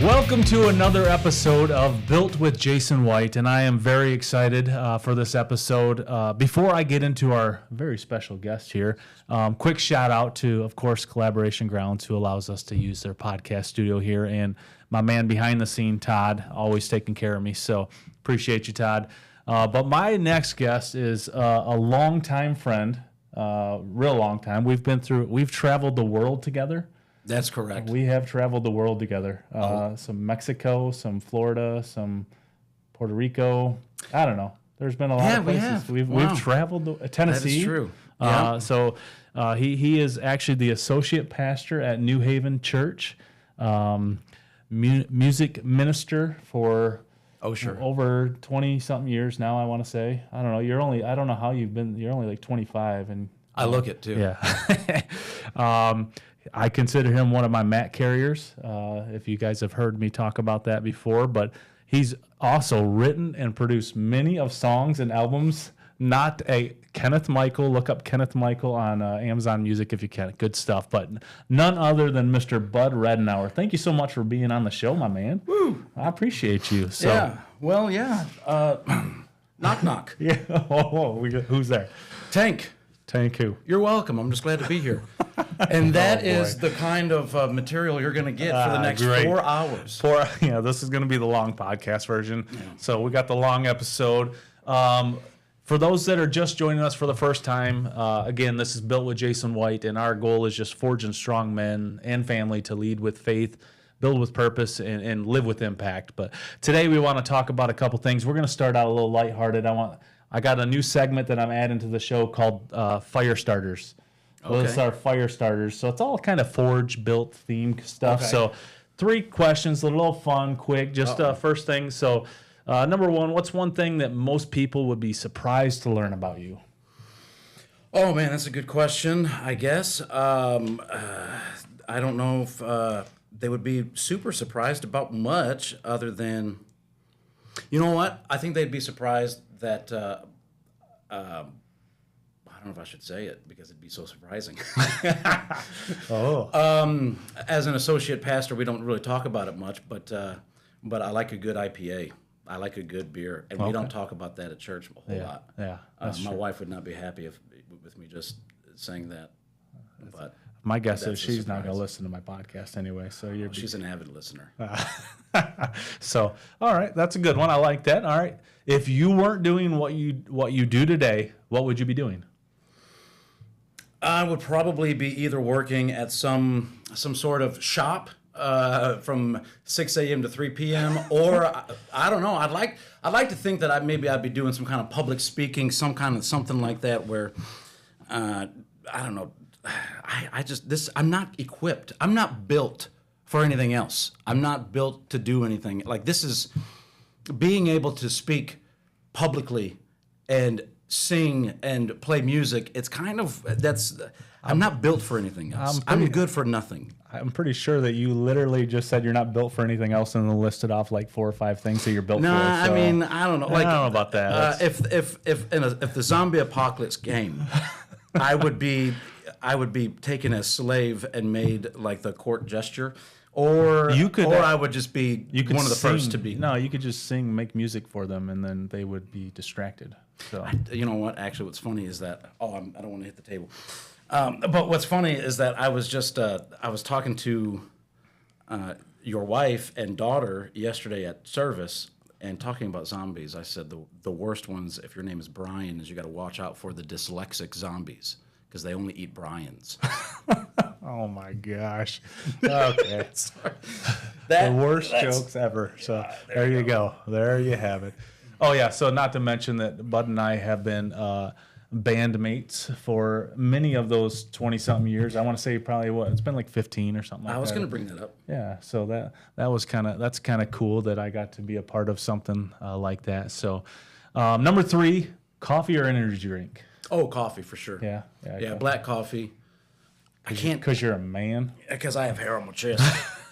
Welcome to another episode of Built with Jason White, and I am very excited for this episode. Before I get into our very special guest here, quick shout out to, of course, Collaboration Grounds, who allows us to use their podcast studio here, and my man behind the scene, Todd, always taking care of me, so appreciate you, Todd. But my next guest is a longtime friend, real long time. We've traveled the world together. That's correct. We have traveled the world together. Some Mexico, some Florida, some Puerto Rico. I don't know. There's been a lot of places. We've traveled Tennessee. That is true. So he is actually the associate pastor at New Haven Church, music minister for over 20-something years now, I want to say. I don't know. I don't know how you've been. You're only like 25. And I look it, too. Yeah. I consider him one of my mat carriers, if you guys have heard me talk about that before. But he's also written and produced many of songs and albums. Not a Kenneth Michael. Look up Kenneth Michael on Amazon Music if you can. Good stuff. But none other than Mr. Bud Rednower. Thank you so much for being on the show, my man. Woo! I appreciate you. So. Yeah. Well, yeah. Knock, knock. Yeah. Who's there? Tank. Tank who? You're welcome. I'm just glad to be here. And that is the kind of material you're going to get for the next 4 hours. This is going to be the long podcast version. Yeah. So we got the long episode. For those that are just joining us for the first time, again, this is Built with Jason White, and our goal is just forging strong men and family to lead with faith, build with purpose, and live with impact. But today we want to talk about a couple things. We're going to start out a little lighthearted. I got a new segment that I'm adding to the show called Fire Starters. Okay. Those are fire starters. So it's all kind of built themed stuff. Okay. So 3 questions, a little fun, quick, just first thing. So number 1, what's one thing that most people would be surprised to learn about you? Oh, man, that's a good question, I guess. I don't know if they would be super surprised about much other than, you know what? I think they'd be surprised that... I don't know if I should say it because it'd be so surprising. As an associate pastor, we don't really talk about it much, but I like a good IPA. I like a good beer, and we don't talk about that at church a whole lot. Yeah, my wife would not be happy with me just saying that. But my guess is she's not going to listen to my podcast anyway. So she's an avid listener. So, all right, that's a good one. I like that. All right, if you weren't doing what you do today, what would you be doing? I would probably be either working at some sort of shop from 6 a.m. to 3 p.m. or I don't know. I'd like to think that I'd be doing some kind of public speaking, something like that where I don't know. I'm not equipped. I'm not built for anything else. I'm not built to do anything. Like, this is being able to speak publicly and sing and play music. It's kind of I'm not built for anything else. I'm good for nothing. I'm pretty sure that you literally just said you're not built for anything else and then listed off like 4 or 5 things that you're built for. So. I mean, I don't know. Like, I don't know about that. If the zombie apocalypse came, I would be taken as slave and made like the court gesture. Or I would just be one of the first to be. No, you could just make music for them, and then they would be distracted. So you know what? Actually, what's funny is that I don't want to hit the table. But what's funny is that I was just I was talking to your wife and daughter yesterday at service and talking about zombies. I said the worst ones, if your name is Brian, is you got to watch out for the dyslexic zombies because they only eat Brians. Oh my gosh. Okay. The worst jokes ever. So there you go. There you have it. Oh yeah. So not to mention that Bud and I have been bandmates for many of those 20-something years. I want to say probably it's been like 15 or something like that. I was going to bring that up. Yeah. So that's kind of cool that I got to be a part of something like that. So number 3, coffee or energy drink? Oh, coffee for sure. Yeah. Yeah, black coffee. I can't, because you're a man. Because I have hair on my chest.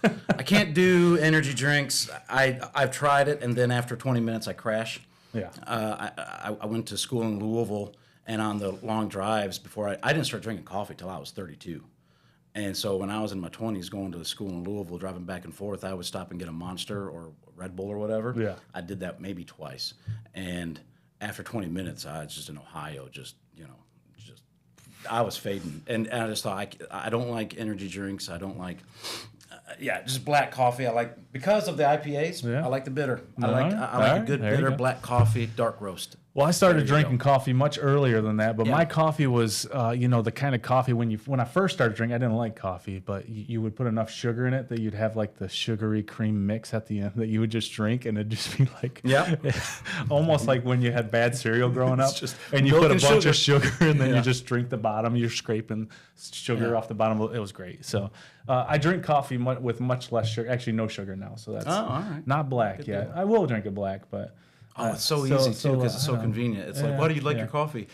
I can't do energy drinks. I've tried it, and then after 20 minutes, I crash. Yeah. I went to school in Louisville, and on the long drives before I didn't start drinking coffee till I was 32. And so when I was in my 20s going to school in Louisville, driving back and forth, I would stop and get a Monster or Red Bull or whatever. Yeah. I did that maybe twice. And after 20 minutes, I was just in Ohio, I was fading. And I just thought, I don't like energy drinks. I don't like, just black coffee. Because of the IPAs, I like the bitter. I like a good bitter black coffee, dark roast. Well, I started drinking coffee much earlier than that, but my coffee was, the kind of coffee when I first started drinking, I didn't like coffee, but you would put enough sugar in it that you'd have like the sugary cream mix at the end that you would just drink, and it'd just be like, almost like when you had bad cereal growing up, and you put a bunch of sugar, and then you just drink the bottom. You're scraping sugar off the bottom. It was great. So I drink coffee with much less sugar. Actually, no sugar now, so that's all right. Not black yet. I will drink it black, but. Oh, it's so easy too because it's so convenient. It's like, why do you like your coffee?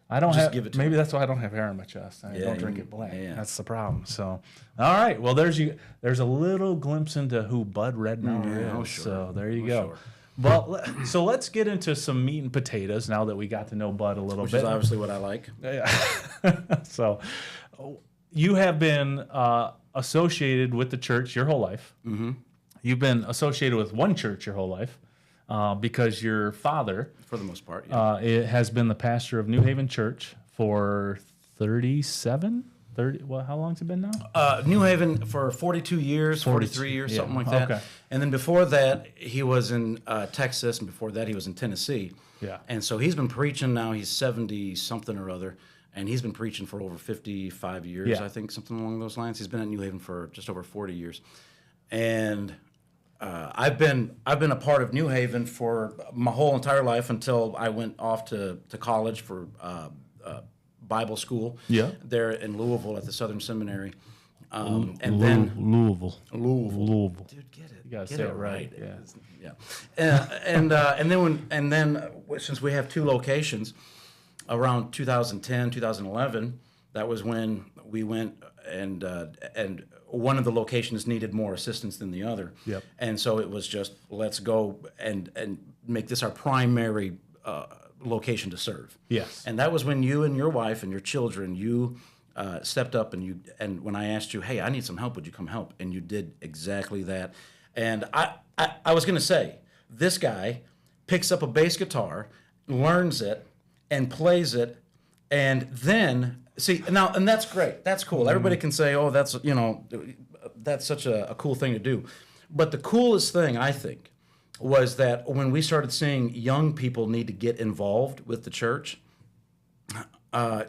I don't Just have. give it to maybe me. that's why I don't have hair on my chest. I don't drink it black. Yeah. That's the problem. So, all right. Well, there's a little glimpse into who Bud Rednower is. Oh, sure. So there you Oh, go. sure. Well, so let's get into some meat and potatoes now that we got to know Bud a little Which bit. is obviously what I like. Yeah. So, you have been associated with the church your whole life. Mm-hmm. You've been associated with one church your whole life. Because your father, For the most part, it has been the pastor of New Haven Church for 30, well, how long's it been now? New Haven for 42 years, 43 years, something like that. Okay. And then before that, he was in Texas, and before that, he was in Tennessee. Yeah. And so he's been preaching now. He's 70-something or other, and he's been preaching for over 55 years, Yeah. I think, something along those lines. He's been at New Haven for just over 40 years. And I've been a part of New Haven for my whole entire life until I went off to college for Bible school. Yeah. There in Louisville at the Southern Seminary, and then Louisville. dude, get it. You gotta Get say it right. Yeah. And then since we have two locations, around 2010, 2011, that was when we went and one of the locations needed more assistance than the other. Yep. And so it was just, let's go and make this our primary location to serve. Yes. And that was when you and your wife and your children, you stepped up and when I asked you, hey, I need some help, would you come help? And you did exactly that. And I was going to say, this guy picks up a bass guitar, learns it, and plays it, and then now, and that's great. That's cool. Everybody can say, "Oh, that's such a cool thing to do." But the coolest thing, I think, was that when we started seeing young people need to get involved with the church,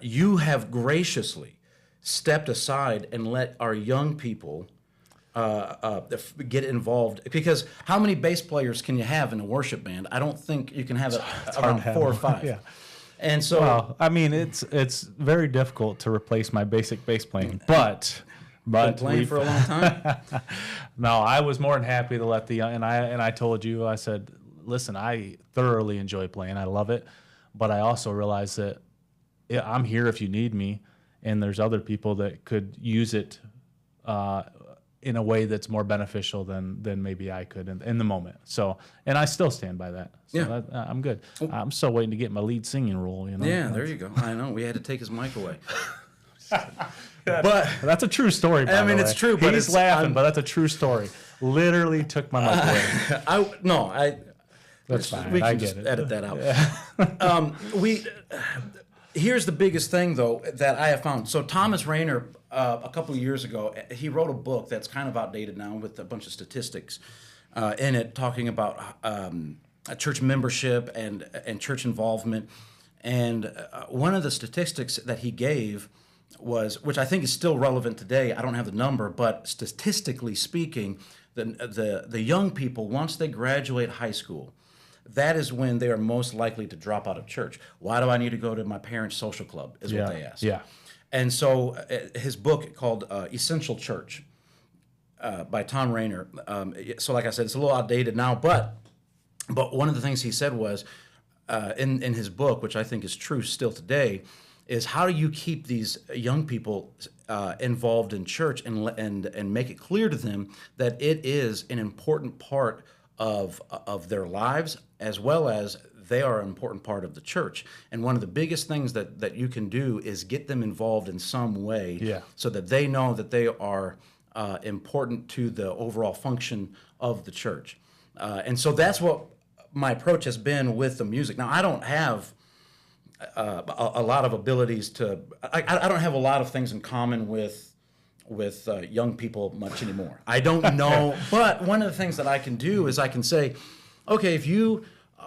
you have graciously stepped aside and let our young people get involved. Because how many bass players can you have in a worship band? I don't think you can have it around 4 or 5. Yeah. And so, Well, I mean, it's very difficult to replace my basic bass playing, but been playing for a long time. No, I was more than happy to let the young, and I told you, I said, listen, I thoroughly enjoy playing, I love it, but I also realize that I'm here if you need me, and there's other people that could use it in a way that's more beneficial than maybe I could in the moment. So, and I still stand by that. So I'm good. I'm still waiting to get my lead singing role. Yeah, there you go. I know we had to take his mic away. But that's a true story. By the way. It's true. But he's laughing, but that's a true story. Literally took my mic away. That's fine. We can I get just it. edit that out. Here's the biggest thing, though, that I have found. So Thomas Rainer, a couple of years ago, he wrote a book that's kind of outdated now with a bunch of statistics in it, talking about church membership and church involvement. And one of the statistics that he gave was, which I think is still relevant today, I don't have the number, but statistically speaking, the young people, once they graduate high school, that is when they are most likely to drop out of church. Why do I need to go to my parents' social club, is what they ask. Yeah. And so his book called Essential Church by Tom Rainer. So like I said, it's a little outdated now, but one of the things he said was, in his book, which I think is true still today, is how do you keep these young people involved in church and make it clear to them that it is an important part of their lives as well as they are an important part of the church. And one of the biggest things that you can do is get them involved in some way so that they know that they are important to the overall function of the church. And so that's what my approach has been with the music. Now, I don't have a lot of abilities to, I don't have a lot of things in common with young people much anymore. I don't know, but one of the things that I can do is I can say, okay, if you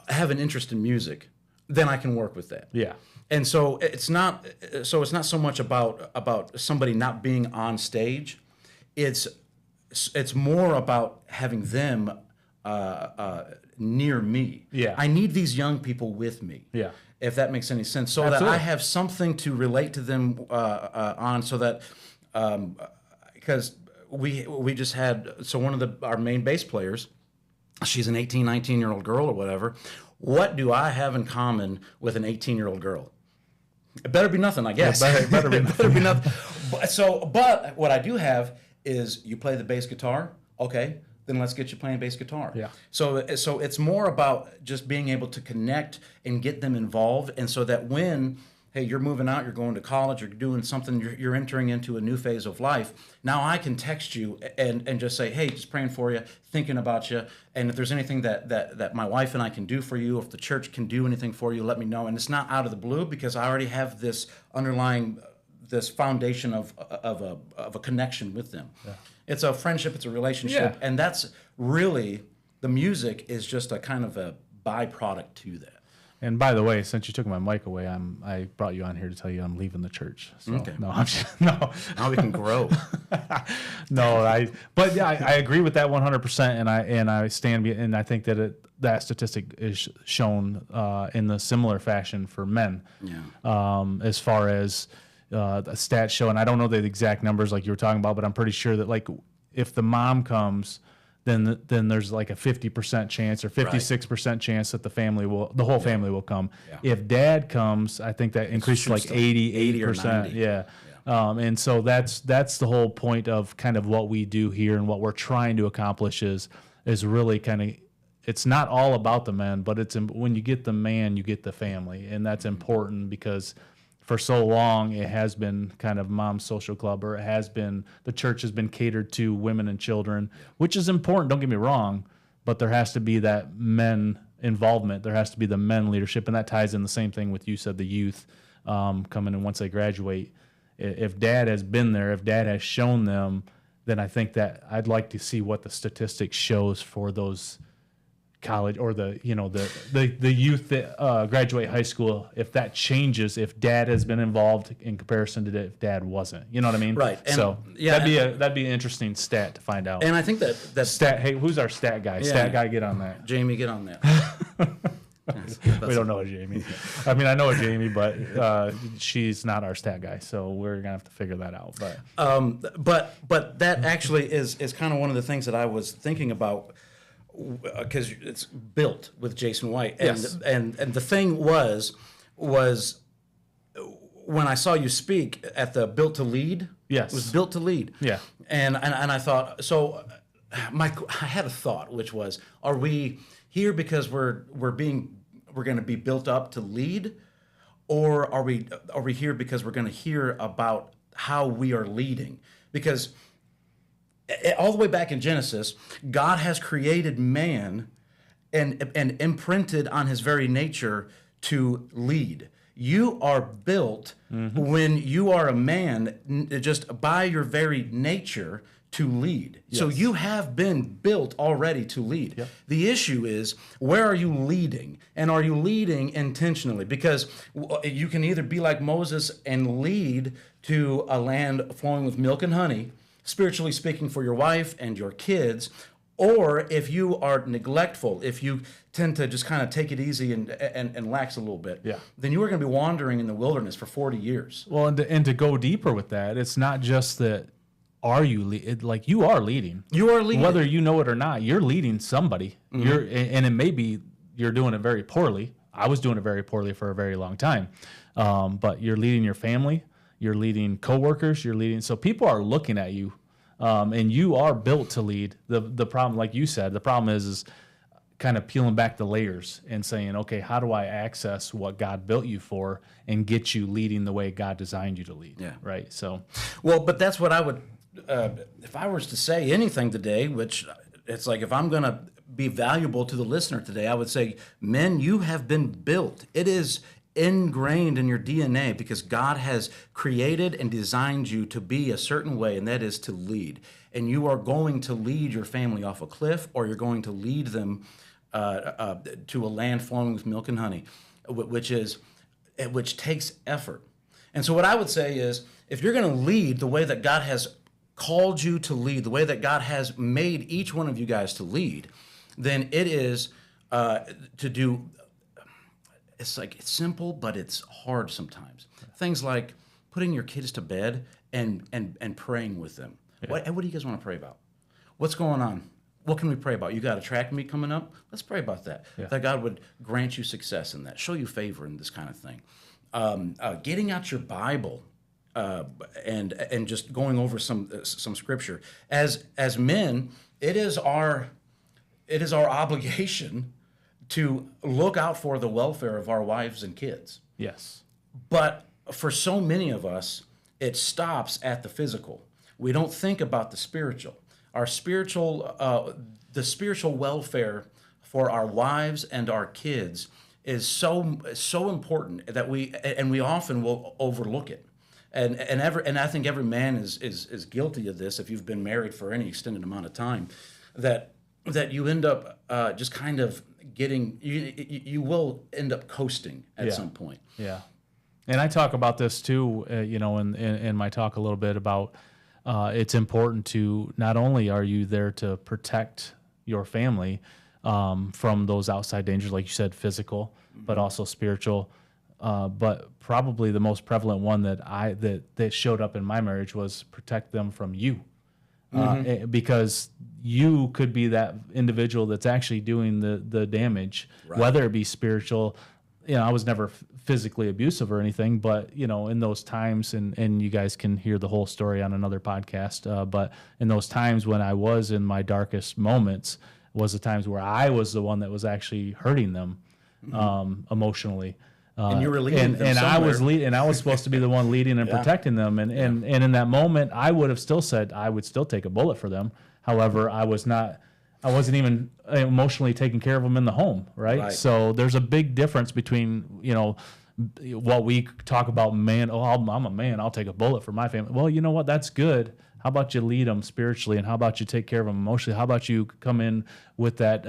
have an interest in music, then I can work with that. Yeah. And so it's not so much about somebody not being on stage. It's more about having them near me. Yeah. I need these young people with me. Yeah. If that makes any sense, so Absolutely. that I have something to relate to them on, so that because we just had one of our main bass players, she's an 18, 19-year-old girl or whatever. What do I have in common with an 18-year-old girl? It better be nothing, I guess. It better be nothing. But what I do have is you play the bass guitar, okay? Then let's get you playing bass guitar. Yeah. So it's more about just being able to connect and get them involved, and so that when, hey, you're moving out, you're going to college, you're doing something, you're entering into a new phase of life. Now I can text you and just say, hey, just praying for you, thinking about you, and if there's anything that my wife and I can do for you, if the church can do anything for you, let me know. And it's not out of the blue, because I already have this underlying, this foundation of a connection with them. Yeah. It's a friendship, it's a relationship, and that's really, the music is just a kind of a byproduct to that. And by the way, since you took my mic away, I brought you on here to tell you I'm leaving the church. So, okay. No, I'm just, no. Now we can grow. But yeah, I agree with that 100%, and I stand, and I think that that statistic is shown in the similar fashion for men. Yeah. As far as the stats show, and I don't know the exact numbers like you were talking about, but I'm pretty sure that like if the mom comes, then there's like a 50% chance or 56% chance that the whole family will come. Yeah. If dad comes, I think that increases like 80%. Yeah. And so that's the whole point of kind of what we do here, and what we're trying to accomplish is really kind of, it's not all about the men, but it's when you get the man, you get the family, and that's important, because for so long it has been kind of mom's social club, or the church has been catered to women and children, which is important, don't get me wrong, but there has to be that men involvement, there has to be the men leadership, and that ties in the same thing with, you said, the youth coming in once they graduate. If dad has been there, if dad has shown them, then I think that I'd like to see what the statistics shows for those college, or the youth that graduate high school, if that changes, if dad has been involved in comparison to if dad wasn't, you know what I mean? Right. And so that'd be an interesting stat to find out. And I think that stat. Hey, who's our stat guy? Yeah. Stat guy, get on that. Jamie, get on that. We don't know a Jamie. I mean, I know a Jamie, but she's not our stat guy, so we're gonna have to figure that out. But that actually is kind of one of the things that I was thinking about, because it's built with Jason White, and yes. and the thing was when I saw you speak at the Built to Lead. Yes, it was Built to Lead. Yeah, and I thought, so I had a thought, which was, are we here because we're going to be built up to lead, or are we here because we're going to hear about how we are leading? Because all the way back in Genesis, God has created man and imprinted on his very nature to lead. You are built when you are a man, just by your very nature, to lead. Yes. So you have been built already to lead. Yep. The issue is, where are you leading? And are you leading intentionally? Because you can either be like Moses and lead to a land flowing with milk and honey, spiritually speaking, for your wife and your kids, or if you are neglectful, if you tend to just kind of take it easy and lax a little bit, then you are going to be wandering in the wilderness for 40 years. Well, and to go deeper with that, it's not just that like you are leading. You are leading. Whether you know it or not, you're leading somebody. And it may be you're doing it very poorly. I was doing it very poorly for a very long time. But you're leading your family, you're leading coworkers, so people are looking at you. And you are built to lead. The problem, like you said, the problem is kind of peeling back the layers and saying, okay, how do I access what God built you for and get you leading the way God designed you to lead? Yeah. Right. So, Well, but that's what I would, if I was to say anything today, which it's like if I'm going to be valuable to the listener today, I would say, men, you have been built. It is ingrained in your DNA because God has created and designed you to be a certain way, and that is to lead. And you are going to lead your family off a cliff, or you're going to lead them to a land flowing with milk and honey, which takes effort. And so what I would say is, if you're going to lead the way that God has called you to lead, the way that God has made each one of you guys to lead, then it is to do, it's like, it's simple, but it's hard sometimes. Things like putting your kids to bed and praying with them. Yeah. What do you guys want to pray about? What's going on? What can we pray about? You got a track meet coming up? Let's pray about that. Yeah. That God would grant you success in that, show you favor in this kind of thing. Getting out your Bible and just going over some scripture. As men, it is our obligation to look out for the welfare of our wives and kids. Yes. But for so many of us, it stops at the physical. We don't think about the spiritual. Our spiritual, the spiritual welfare for our wives and our kids is so important that we often will overlook it. And I think every man is guilty of this if you've been married for any extended amount of time, that you end up just kind of getting, you will end up coasting at some point. Yeah. And I talk about this too, in my talk a little bit about it's important to, not only are you there to protect your family from those outside dangers, like you said, physical, but also spiritual. But probably the most prevalent one that showed up in my marriage was protect them from you. Because you could be that individual that's actually doing the damage, right. Whether it be spiritual. I was never physically abusive or anything, but in those times, and you guys can hear the whole story on another podcast. But in those times when I was in my darkest moments, was the times where I was the one that was actually hurting them emotionally. And you were leading them somewhere. I was supposed to be the one leading and protecting them. And in that moment, I would have still said I would still take a bullet for them. However, I wasn't even emotionally taking care of them in the home, right? So there's a big difference between, what we talk about, man, I'm a man, I'll take a bullet for my family. Well, you know what? That's good. How about you lead them spiritually, and how about you take care of them emotionally? How about you come in with that,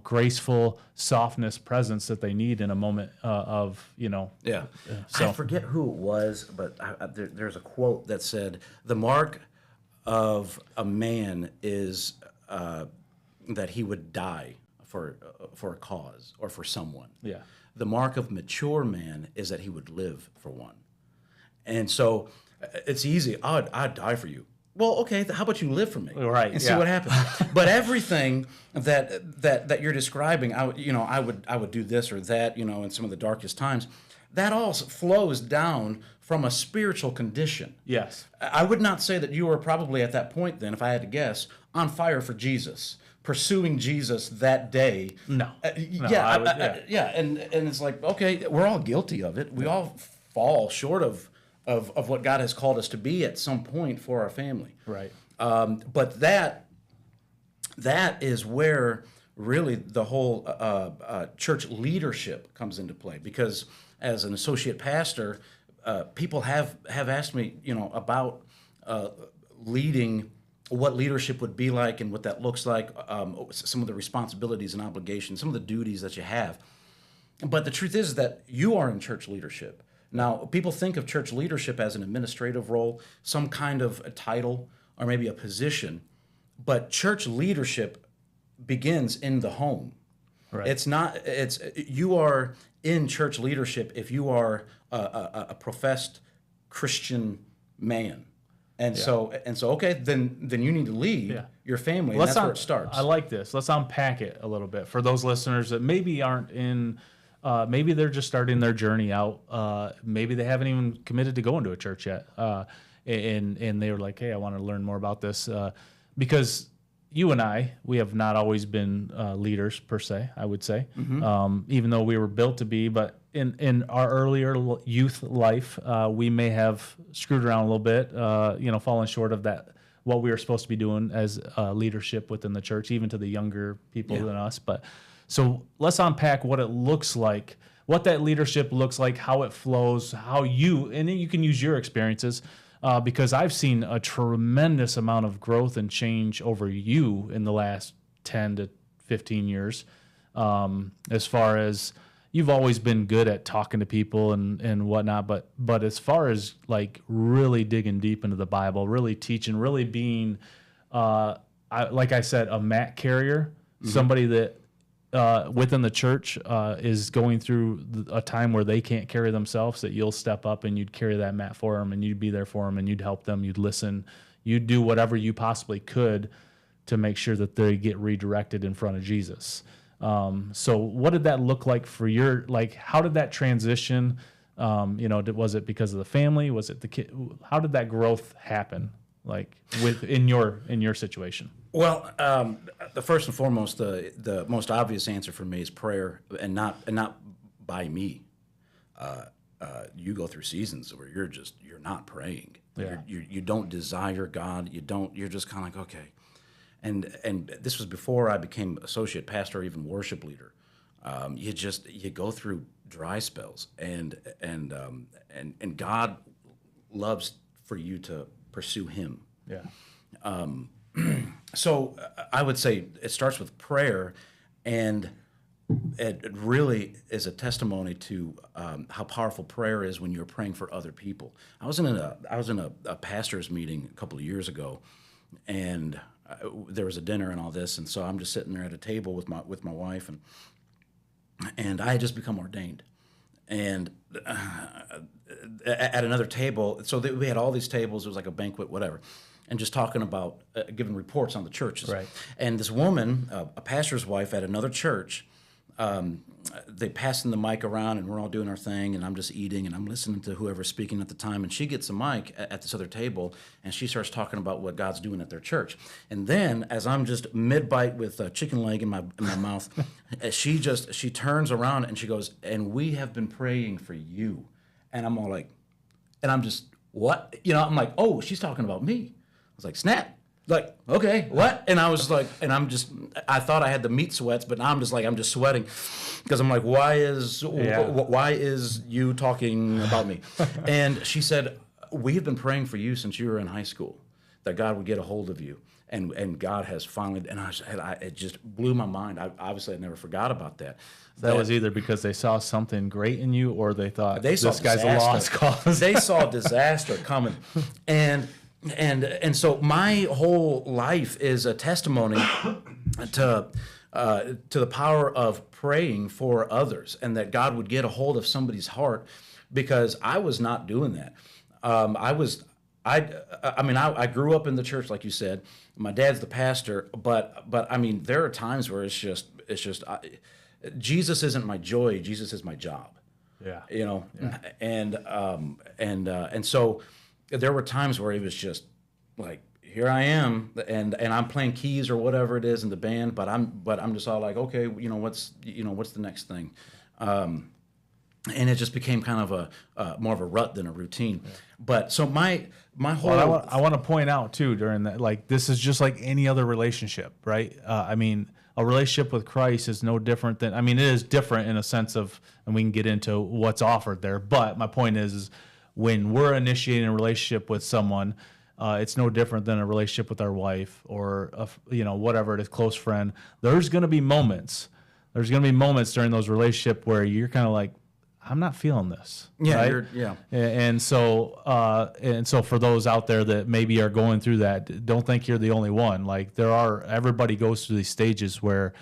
graceful softness presence that they need in a moment of. Yeah. I forget who it was, but there's a quote that said, the mark of a man is that he would die for a cause or for someone. Yeah. The mark of mature man is that he would live for one. And so it's easy. I'd die for you. Well, okay, how about you live for me? Right. And see what happens. But everything that you're describing, I would do this or that, in some of the darkest times, that all flows down from a spiritual condition. Yes. I would not say that you were probably at that point then, if I had to guess, on fire for Jesus, pursuing Jesus that day. No. Yeah. And it's like, okay, we're all guilty of it. We all fall short of what God has called us to be at some point for our family. Right. But that is where really the whole church leadership comes into play, because as an associate pastor, people have asked me, about leading, what leadership would be like and what that looks like, some of the responsibilities and obligations, some of the duties that you have. But the truth is that you are in church leadership. Now, people think of church leadership as an administrative role, some kind of a title or maybe a position, but church leadership begins in the home. Right. You are in church leadership if you are a professed Christian man. And so okay, then you need to lead your family, and that's where it starts. I like this. Let's unpack it a little bit for those listeners that maybe aren't in. Maybe they're just starting their journey out. Maybe they haven't even committed to going to a church yet, and they were like, "Hey, I want to learn more about this," because you and we have not always been leaders per se, I would say, even though we were built to be. But in our earlier youth life, we may have screwed around a little bit, fallen short of that, what we were supposed to be doing as leadership within the church, even to the younger people than us. But so let's unpack what it looks like, what that leadership looks like, how it flows, and then you can use your experiences. Because I've seen a tremendous amount of growth and change over you in the last 10 to 15 years. As far as you've always been good at talking to people and whatnot, but as far as like really digging deep into the Bible, really teaching, really being, like I said, a mat carrier, somebody that within the church is going through a time where they can't carry themselves, that you'll step up and you'd carry that mat for them, and you'd be there for them, and you'd help them, you'd listen, you'd do whatever you possibly could to make sure that they get redirected in front of Jesus. So what did that look like for how did that transition? Was it because of the family? Was it the kid? How did that growth happen? Like in your situation? Well, the first and foremost, the most obvious answer for me is prayer, and not by me. You go through seasons where you're not praying. Yeah. You don't desire God. You're just kind of like, okay. And this was before I became associate pastor or even worship leader. You go through dry spells, and God loves for you to pursue Him. Yeah. So I would say it starts with prayer, and it really is a testimony to how powerful prayer is when you're praying for other people. I was in a pastor's meeting a couple of years ago, and there was a dinner and all this, and so I'm just sitting there at a table with my wife, and I had just become ordained, and at another table, so we had all these tables. It was like a banquet, whatever. And just talking about giving reports on the churches. Right. And this woman, a pastor's wife at another church, they passing the mic around, and we're all doing our thing, and I'm just eating, and I'm listening to whoever's speaking at the time, and she gets a mic at this other table, and she starts talking about what God's doing at their church. And then, as I'm just mid-bite with a chicken leg in my mouth, she turns around, and she goes, "And we have been praying for you." And I'm all like, and I'm just, what? I'm like, oh, she's talking about me. I was like, snap. Like, okay, what? And I was like, I thought I had the meat sweats, but now I'm just sweating because I'm like, why is you talking about me? And she said, we have been praying for you since you were in high school, that God would get a hold of you. And God has finally, and it just blew my mind. I never forgot about that. That was either because they saw something great in you, or they thought this guy's a lost cause. They saw disaster coming. And so my whole life is a testimony to the power of praying for others, and that God would get a hold of somebody's heart, because I was not doing that. I grew up in the church, like you said. My dad's the pastor, but I mean, there are times where it's just Jesus isn't my joy. Jesus is my job. Yeah. Yeah. And so there were times where it was just like, here I am, and I'm playing keys or whatever it is in the band, but I'm just all like, okay, what's the next thing, and it just became kind of a more of a rut than a routine. Yeah. But so my whole I want to point out too, during that, like, this is just like any other relationship, right? I mean, a relationship with Christ is no different than, it is different in a sense of, and we can get into what's offered there. But my point is when we're initiating a relationship with someone, it's no different than a relationship with our wife or whatever it is, close friend. There's going to be moments. There's going to be moments during those relationships where you're kind of like, I'm not feeling this. Yeah, right? And so for those out there that maybe are going through that, don't think you're the only one. Like, everybody goes through these stages where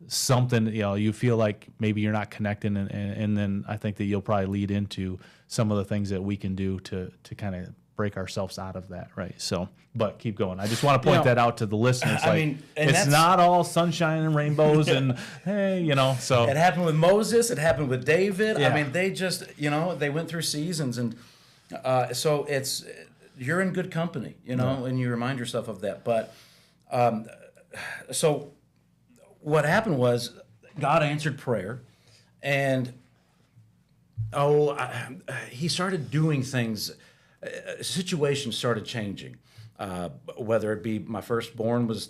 something, you feel like maybe you're not connecting, and then I think that you'll probably lead into some of the things that we can do to kind of break ourselves out of that, right? So, but keep going. I just want to point that out to the listeners. It's not all sunshine and rainbows and hey, so it happened with Moses. It happened with David. Yeah. They just, they went through seasons, and so you're in good company, and you remind yourself of that. But so what happened was God answered prayer, and he started doing things. Situations started changing. Whether it be my firstborn was,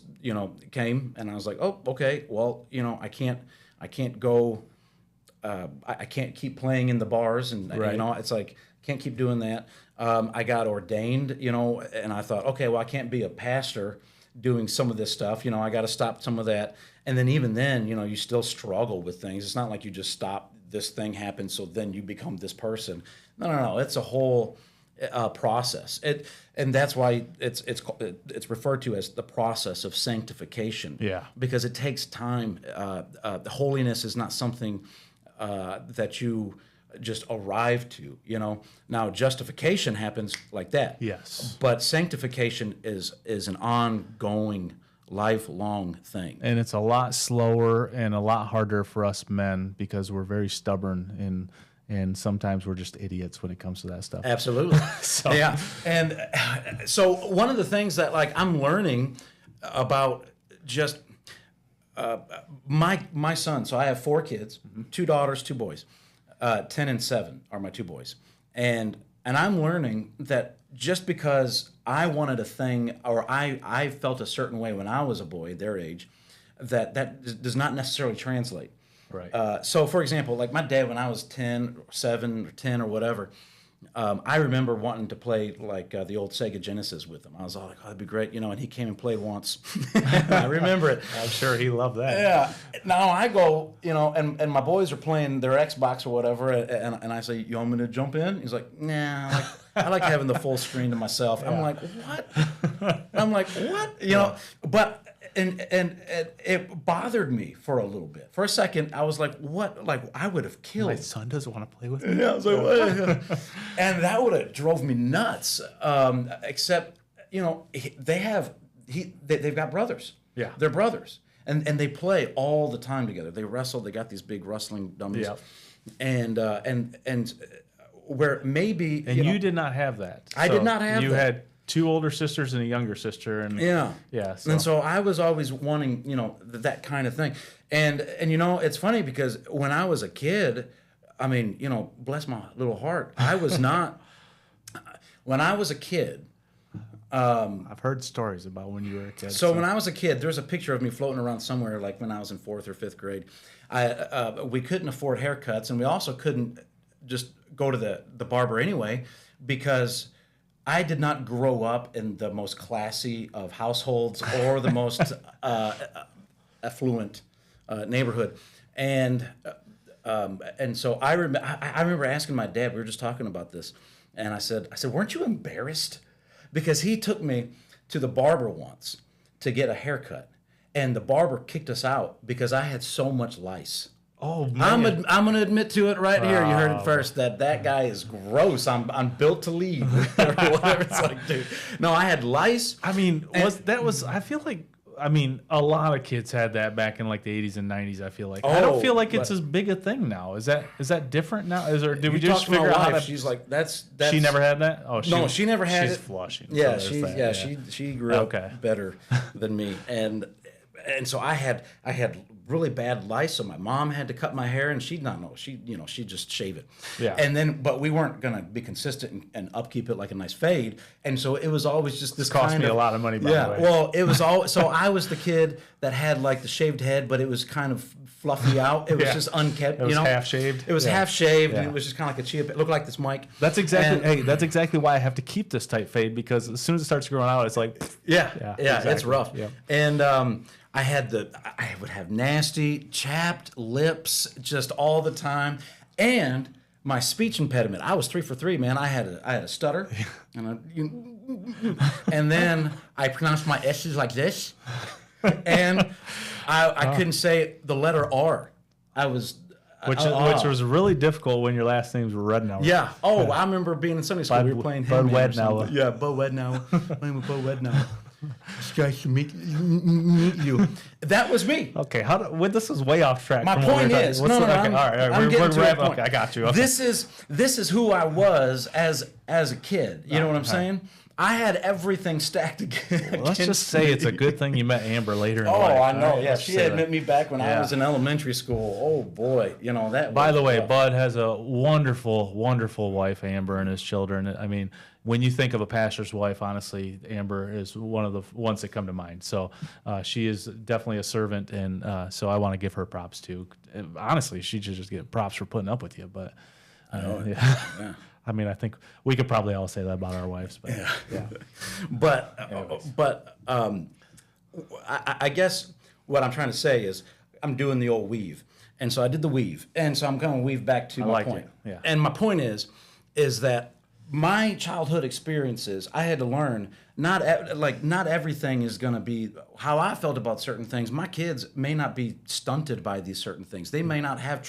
came, and I was like, oh, okay, well, I can't go. I can't keep playing in the bars, and Right. it's like can't keep doing that. I got ordained, and I thought, okay, well, I can't be a pastor doing some of this stuff. I got to stop some of that. And then even then, you still struggle with things. It's not like you just stop, this thing happens, so then you become this person. No. It's a whole process. And that's why it's referred to as the process of sanctification. Yeah. Because it takes time. Holiness is not something that you just arrive to. Now justification happens like that. Yes. But sanctification is an ongoing, lifelong thing. And it's a lot slower and a lot harder for us men because we're very stubborn and sometimes we're just idiots when it comes to that stuff. Absolutely. Yeah. And so one of the things that I'm learning about just my son. So I have 4 kids, 2 daughters, 2 boys. 10 and 7 are my 2 boys. And I'm learning that just because I wanted a thing, or I felt a certain way when I was a boy, their age, that does not necessarily translate. Right. So, for example, like my dad, when I was 7 or 10 or whatever, I remember wanting to play the old Sega Genesis with him. I was all like, oh, that'd be great, and he came and played once. I remember it. I'm sure he loved that. Yeah. Now I go, and my boys are playing their Xbox or whatever, and I say, you want me to jump in? He's like, nah, I like having the full screen to myself. Yeah. I'm like, what? But and it bothered me for a little bit. For a second, I was like, what? Like, I would have killed. My son doesn't want to play with me. Yeah, I was like, what? And that would have drove me nuts. Except, they've got brothers. Yeah. They're brothers. And they play all the time together. They wrestle. They got these big wrestling dummies. Yeah. And where maybe... And you did not have that. I did not have that. You had 2 older sisters and a younger sister. And yeah. So. And so I was always wanting, that kind of thing. And it's funny because when I was a kid, I mean, bless my little heart, I was not... When I was a kid... I've heard stories about when you were a kid. So when I was a kid, there's a picture of me floating around somewhere, like when I was in 4th or 5th grade. We couldn't afford haircuts, and we also couldn't just go to the barber anyway, because I did not grow up in the most classy of households or the most affluent neighborhood, and so I remember asking my dad. We were just talking about this, and I said, weren't you embarrassed? Because he took me to the barber once to get a haircut, and the barber kicked us out because I had so much lice. Oh man! I'm going to admit to it right here. You heard it first. That guy is gross. I'm built to lead or whatever. It's like, dude. No, I had lice. I mean, I feel like. I mean, a lot of kids had that back in like the 80s and 90s. I feel like I don't feel like it's as big a thing now. Is that different now? Did we just figure out how to? She's like that's. She never had that. Oh, no, she never had it. She's Flushing. Yeah, so she grew up better than me, and so I had really bad lice, so my mom had to cut my hair, and she'd not know. She'd just shave it. Yeah. And then, but we weren't gonna be consistent and upkeep it like a nice fade, and so it was always just this cost me a lot of money. By the way. Well, it was all. So I was the kid that had like the shaved head, but it was kind of fluffy out. It was just unkept. It was half shaved. It was half shaved, and it was just kind of like a chia. It looked like this mic. That's exactly. That's exactly why I have to keep this tight fade, because as soon as it starts growing out, it's like exactly. It's rough. Yeah. And I would have nasty chapped lips just all the time, and my speech impediment. I was 3 for 3, man. I had a stutter, and then I pronounced my S's like this, and I couldn't say the letter R. Which was really difficult when your last names were Rednower. Yeah. Oh, I remember being in Sunday school. We were playing Bud Hitman or Rednower. something. Yeah, Bud Rednower. Playing with Bud Rednower. It's nice to meet you. That was me. Okay, this is way off track. My point is, no, okay, all right, I'm getting to a point. Okay, I got you. Okay. This is who I was as a kid. You know what I'm saying? I had everything stacked against Let's just say it's a good thing you met Amber later in Oh, life. I know. Right? Yeah, Let's she say had that. met me back when I Yeah. was in elementary school. Oh boy, that. By was the way, rough. Bud has a wonderful, wonderful wife, Amber, and his children. I mean, when you think of a pastor's wife, honestly, Amber is one of the ones that come to mind. So she is definitely a servant, and so I want to give her props too. Honestly, she should just get props for putting up with you. But Yeah. I mean, I think we could probably all say that about our wives. But yeah. But I guess what I'm trying to say is I'm doing the old weave, and so I did the weave, and so I'm going to weave back to my like point. it, yeah. And my point is that my childhood experiences, I had to learn not everything is going to be how I felt about certain things. My kids may not be stunted by these certain things. They may not have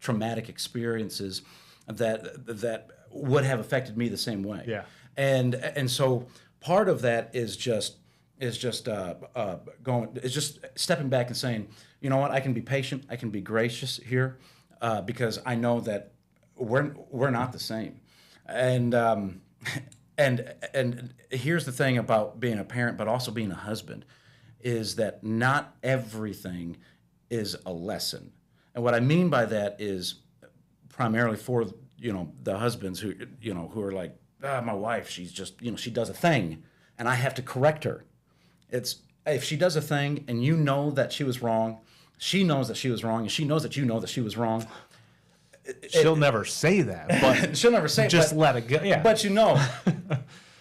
traumatic experiences that would have affected me the same way. Yeah. And so part of that is just stepping back and saying, you know what, I can be patient, I can be gracious here, because I know that we're not the same. And here's the thing about being a parent, but also being a husband, is that not everything is a lesson. And what I mean by that is primarily for the husbands who are like, my wife, she's just she does a thing and I have to correct her. It's if she does a thing and you know that she was wrong, she knows that she was wrong, and she knows that you know that she was wrong. She'll never say that, but She'll never say it, just but- let it go. Yeah. But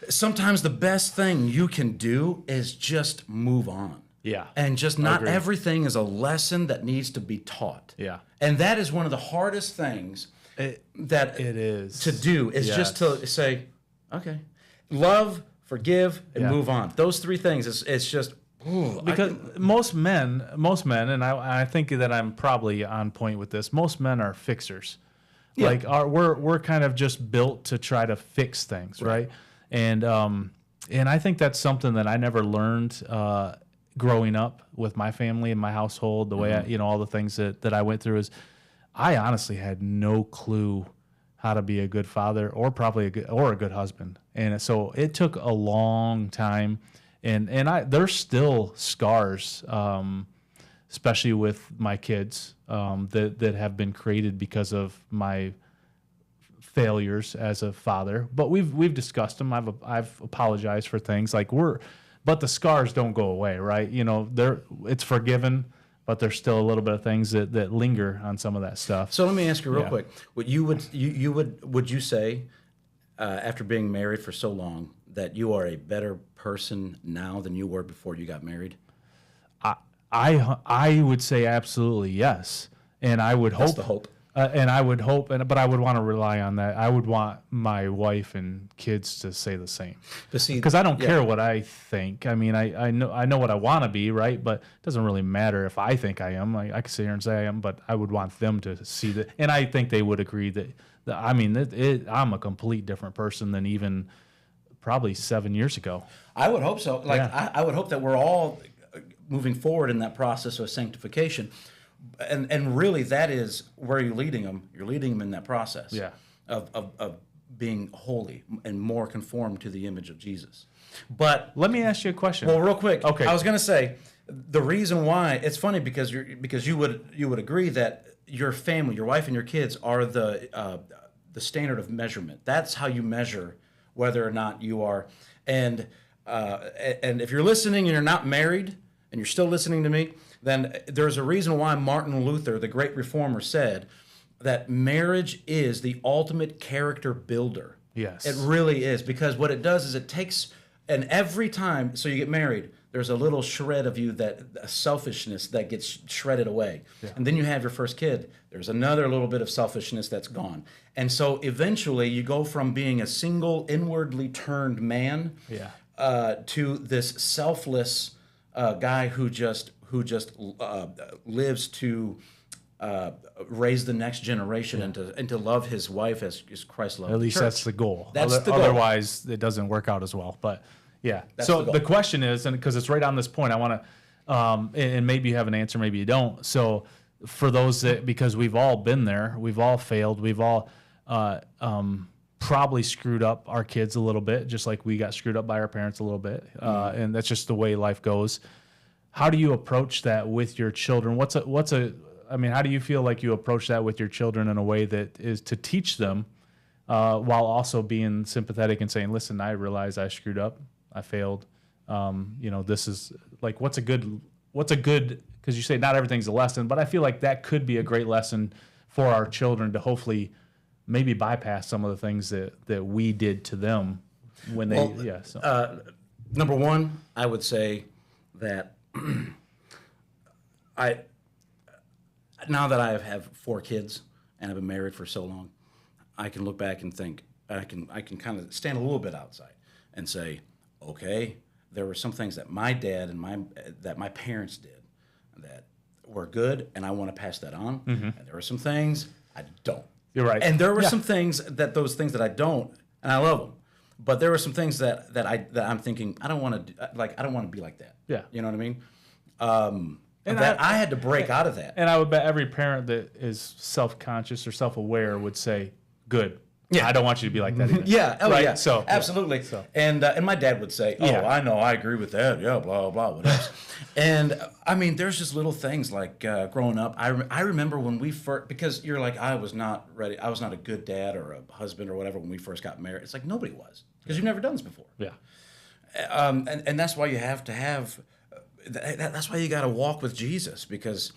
sometimes the best thing you can do is just move on. Yeah. And just not Agreed. everything is a lesson that needs to be taught. Yeah. And that is one of the hardest things that it is to do is just to say, okay, love, forgive, and Yeah. move on. Those three things. It's just because most men, and I think that I'm probably on point with this. Most men are fixers. Yeah. Like we're kind of just built to try to fix things, right? And I think that's something that I never learned growing up with my family and my household. The way all the things that I went through is, I honestly had no clue how to be a good father or probably a good husband. And so it took a long time. And there's still scars, especially with my kids, that have been created because of my failures as a father. But we've discussed them. I've apologized for things but the scars don't go away, right? It's forgiven, but there's still a little bit of things that linger on some of that stuff. So let me ask you real Yeah. quick: would you say, after being married for so long, that you are a better person now than you were before you got married? I would say absolutely yes, and I would That's hope the hope. And I would hope, but I would want to rely on that. I would want my wife and kids to say the same, But see, because I don't yeah. care what I think. I mean, I know what I want to be, right? But it doesn't really matter if I think I am. I can sit here and say I am, but I would want them to see that, and I think they would agree that I'm a complete different person than even probably 7 years ago. I would hope so. Yeah. I would hope that we're all moving forward in that process of sanctification, and really that is where you're leading them. You're leading them in that process. Yeah. Of being holy and more conformed to the image of Jesus. But Let me ask you a question. well, real quick, Okay. I was going to say the reason why it's funny because you would agree that your family, your wife and your kids are the standard of measurement. That's how you measure whether or not you are. And if you're listening and you're not married and you're still listening to me, then there's a reason why Martin Luther, the great reformer, said that marriage is the ultimate character builder. Yes. It really is, because what it does is it takes, and every time, so you get married, there's a little shred of you, a selfishness that gets shredded away. Yeah. And then you have your first kid, there's another little bit of selfishness that's gone. And so eventually you go from being a single, inwardly turned man to this selfless guy who just lives to raise the next generation and to love his wife as Christ loved At the least church. that's the goal. That's the goal. Otherwise, it doesn't work out as well. But yeah. That's So the goal. the question is, and because it's right on this point, I want to, and maybe you have an answer, maybe you don't. So for those because we've all been there, we've all failed, we've all probably screwed up our kids a little bit, just like we got screwed up by our parents a little bit. And that's just the way life goes. How do you approach that with your children? How do you feel like you approach that with your children in a way that is to teach them, while also being sympathetic and saying, listen, I realize I screwed up. I failed. This is like, what's a good, because you say not everything's a lesson, but I feel like that could be a great lesson for our children to hopefully maybe bypass some of the things that we did to them when they, Number one, I would say that now that I have 4 kids and I've been married for so long, I can look back and think, I can kind of stand a little bit outside and say, okay, there were some things that my dad and that my parents did that were good, and I want to pass that on. And there were some things I don't. You're right. And there were some things that I don't, and I love them. But there were some things that I'm thinking I don't want to be like that. Yeah. You know what I mean? And I had to break out of that. And I would bet every parent that is self-conscious or self-aware would say, good. Yeah, I don't want you to be like that either. Yeah, right? Yeah. So absolutely. So. And my dad would say, I know, I agree with that. Yeah, blah, blah, what else? And I mean, there's just little things like growing up. I remember when we first, because you're like, I was not ready. I was not a good dad or a husband or whatever when we first got married. It's like nobody was, because you've never done this before. Yeah. And that's why you have to have, that's why you got to walk with Jesus, because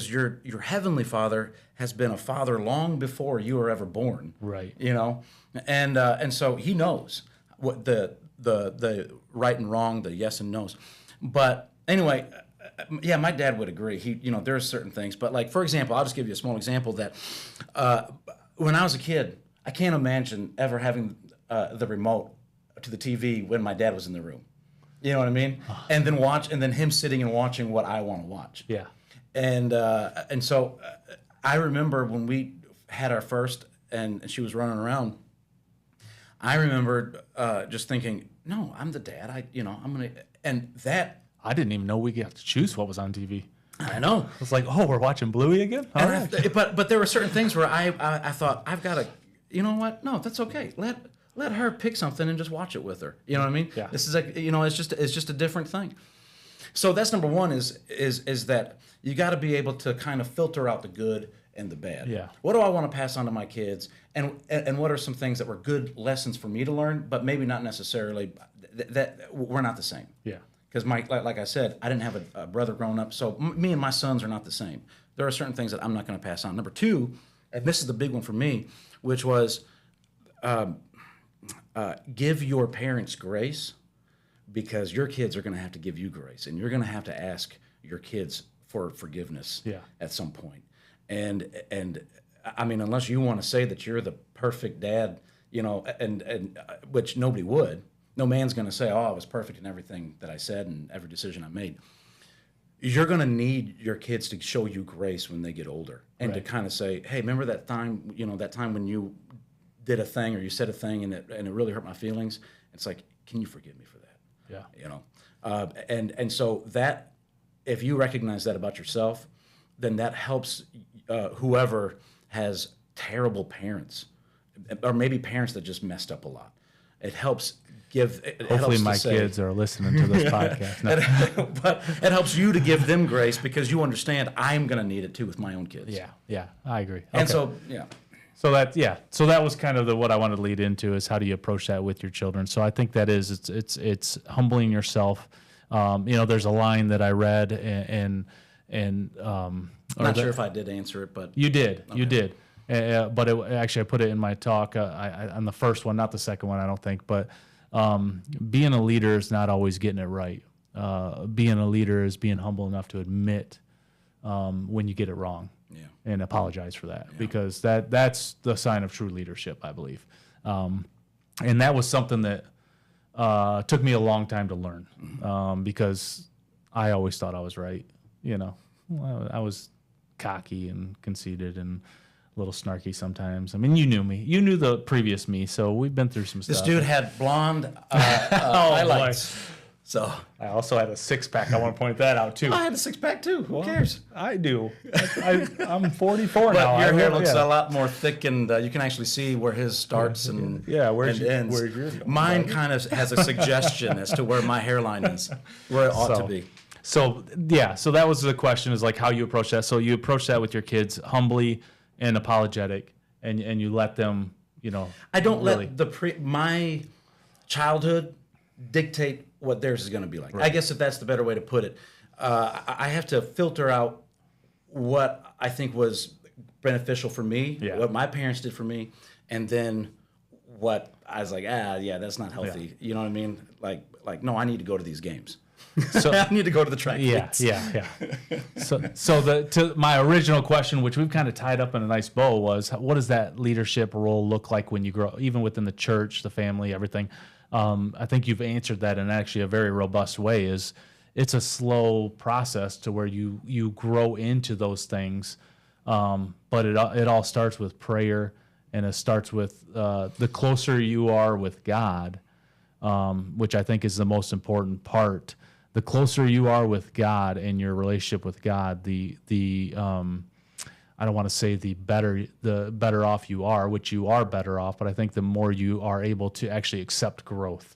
your heavenly Father has been a father long before you were ever born. Right. And so he knows what the right and wrong, the yes and no's. But anyway, my dad would agree. There are certain things, but like, for example, I'll just give you a small example that when I was a kid, I can't imagine ever having the remote to the TV when my dad was in the room. You know what I mean? And then him sitting and watching what I want to watch. Yeah. And so I remember when we had our first and she was running around, I remember just thinking, no, I'm the dad. I'm going to, and that. I didn't even know we got to choose what was on TV. I know. It's like, we're watching Bluey again? All right. But there were certain things where I thought, I've got to, you know what? No, that's okay. Let her pick something and just watch it with her. You know what I mean? Yeah. This is it's just a different thing. So that's number one is that you got to be able to kind of filter out the good and the bad. Yeah. What do I want to pass on to my kids, and what are some things that were good lessons for me to learn, but maybe not necessarily that we're not the same. Yeah. Because like I said, I didn't have a brother growing up, so me and my sons are not the same. There are certain things that I'm not going to pass on. Number two, and this is the big one for me, which was give your parents grace, because your kids are going to have to give you grace, and you're going to have to ask your kids for forgiveness at some point. And I mean, unless you want to say that you're the perfect dad, and which nobody would. No man's going to say, I was perfect in everything that I said and every decision I made. You're going to need your kids to show you grace when they get older, and to kind of say, hey, remember that time when you did a thing or you said a thing and it really hurt my feelings? It's like, can you forgive me for that? Yeah. And so that, if you recognize that about yourself, then that helps whoever has terrible parents, or maybe parents that just messed up a lot. It helps give. Hopefully, my kids are listening to this podcast. No. But it helps you to give them grace, because you understand I'm going to need it too with my own kids. Yeah, I agree. And so So that was kind of what I wanted to lead into, is how do you approach that with your children. So I think that is it's humbling yourself. There's a line that I read and not sure if I did answer it, but you did. Okay. You did. But actually, I put it in my talk on the first one, not the second one, I don't think. But being a leader is not always getting it right. Being a leader is being humble enough to admit when you get it wrong, and apologize for that, because that's the sign of true leadership, I believe. And that was something that took me a long time to learn, because I always thought I was right. I was cocky and conceited and a little snarky sometimes. I mean, you knew me. You knew the previous me, so we've been through some stuff. This dude had blonde highlights. So I also had a 6-pack. I want to point that out too. I had a 6-pack too. Who cares? I do. I'm 44 now. Your hair looks a lot more thick, and you can actually see where his starts and where's ends. Where's yours? Mine kind of has a suggestion as to where my hairline is, where it ought to be. So that was the question, is like how you approach that. So you approach that with your kids humbly and apologetic, and you let them, I don't really let my childhood dictate what theirs is going to be like. Right. I guess if that's the better way to put it. I have to filter out what I think was beneficial for me, what my parents did for me, and then what I was like, that's not healthy. Yeah. You know what I mean? Like, no, I need to go to these games. So I need to go to the track meets. Yeah. So to my original question, which we've kind of tied up in a nice bow, was what does that leadership role look like when you grow, even within the church, the family, everything? I think you've answered that in actually a very robust way. It's a slow process to where you grow into those things, but it all starts with prayer, and it starts with the closer you are with God, which I think is the most important part. The closer you are with God and your relationship with God, the I don't want to say the better off you are, which you are better off, but I think the more you are able to actually accept growth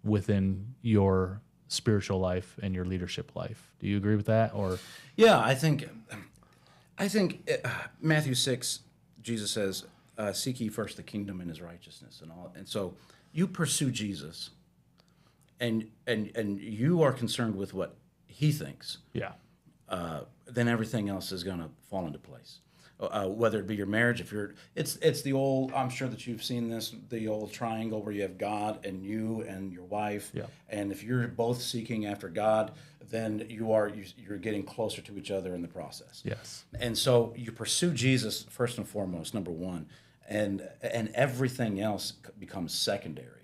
within your spiritual life and your leadership life. Do you agree with that? Or yeah, I think Matthew 6, Jesus says, "Seek ye first the kingdom and His righteousness," and all. And so you pursue Jesus, and you are concerned with what He thinks. Yeah. Then everything else is going to fall into place. Whether it be your marriage, it's the old, I'm sure that you've seen this, the old triangle where you have God and you and your wife. Yeah. And if you're both seeking after God, then you're getting closer to each other in the process. Yes. And so you pursue Jesus first and foremost, number one, and everything else becomes secondary.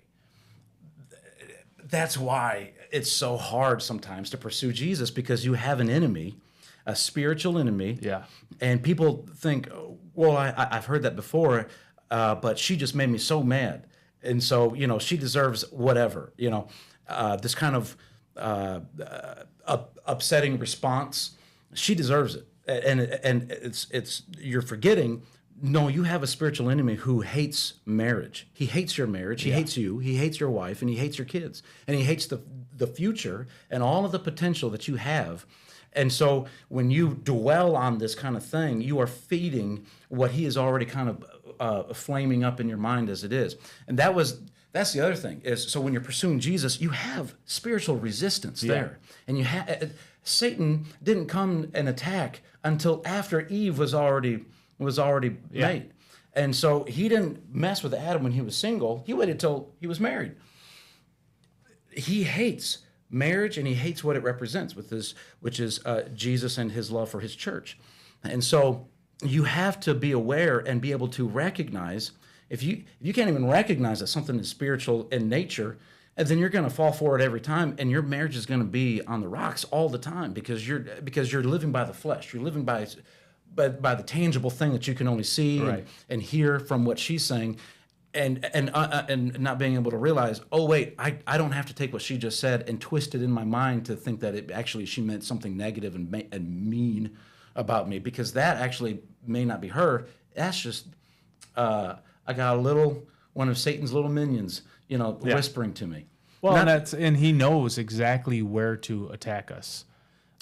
That's why it's so hard sometimes to pursue Jesus, because you have an enemy, a spiritual enemy. Yeah. And people think, well, I've heard that before, but she just made me so mad. And so, she deserves whatever, this kind of upsetting response. She deserves it. And it's you're forgetting, no, you have a spiritual enemy who hates marriage. He hates your marriage. He hates you. He hates your wife, and he hates your kids. And he hates the future and all of the potential that you have. And so when you dwell on this kind of thing, you are feeding what he is already kind of flaming up in your mind as it is. And that's the other thing is, so when you're pursuing Jesus, you have spiritual resistance there. And Satan didn't come and attack until after Eve was already made. And so he didn't mess with Adam when he was single. He waited till he was married. He hates marriage, and he hates what it represents, which is Jesus and his love for his church. And so you have to be aware and be able to recognize, if you can't even recognize that something is spiritual in nature, and then you're going to fall for it every time, and your marriage is going to be on the rocks all the time, because you're living by the flesh. You're living by the tangible thing that you can only see and hear from what she's saying. And not being able to realize, oh wait, I don't have to take what she just said and twist it in my mind to think that she meant something negative and mean about me, because that actually may not be her. That's just I got one of Satan's little minions, whispering to me. Well, and he knows exactly where to attack us.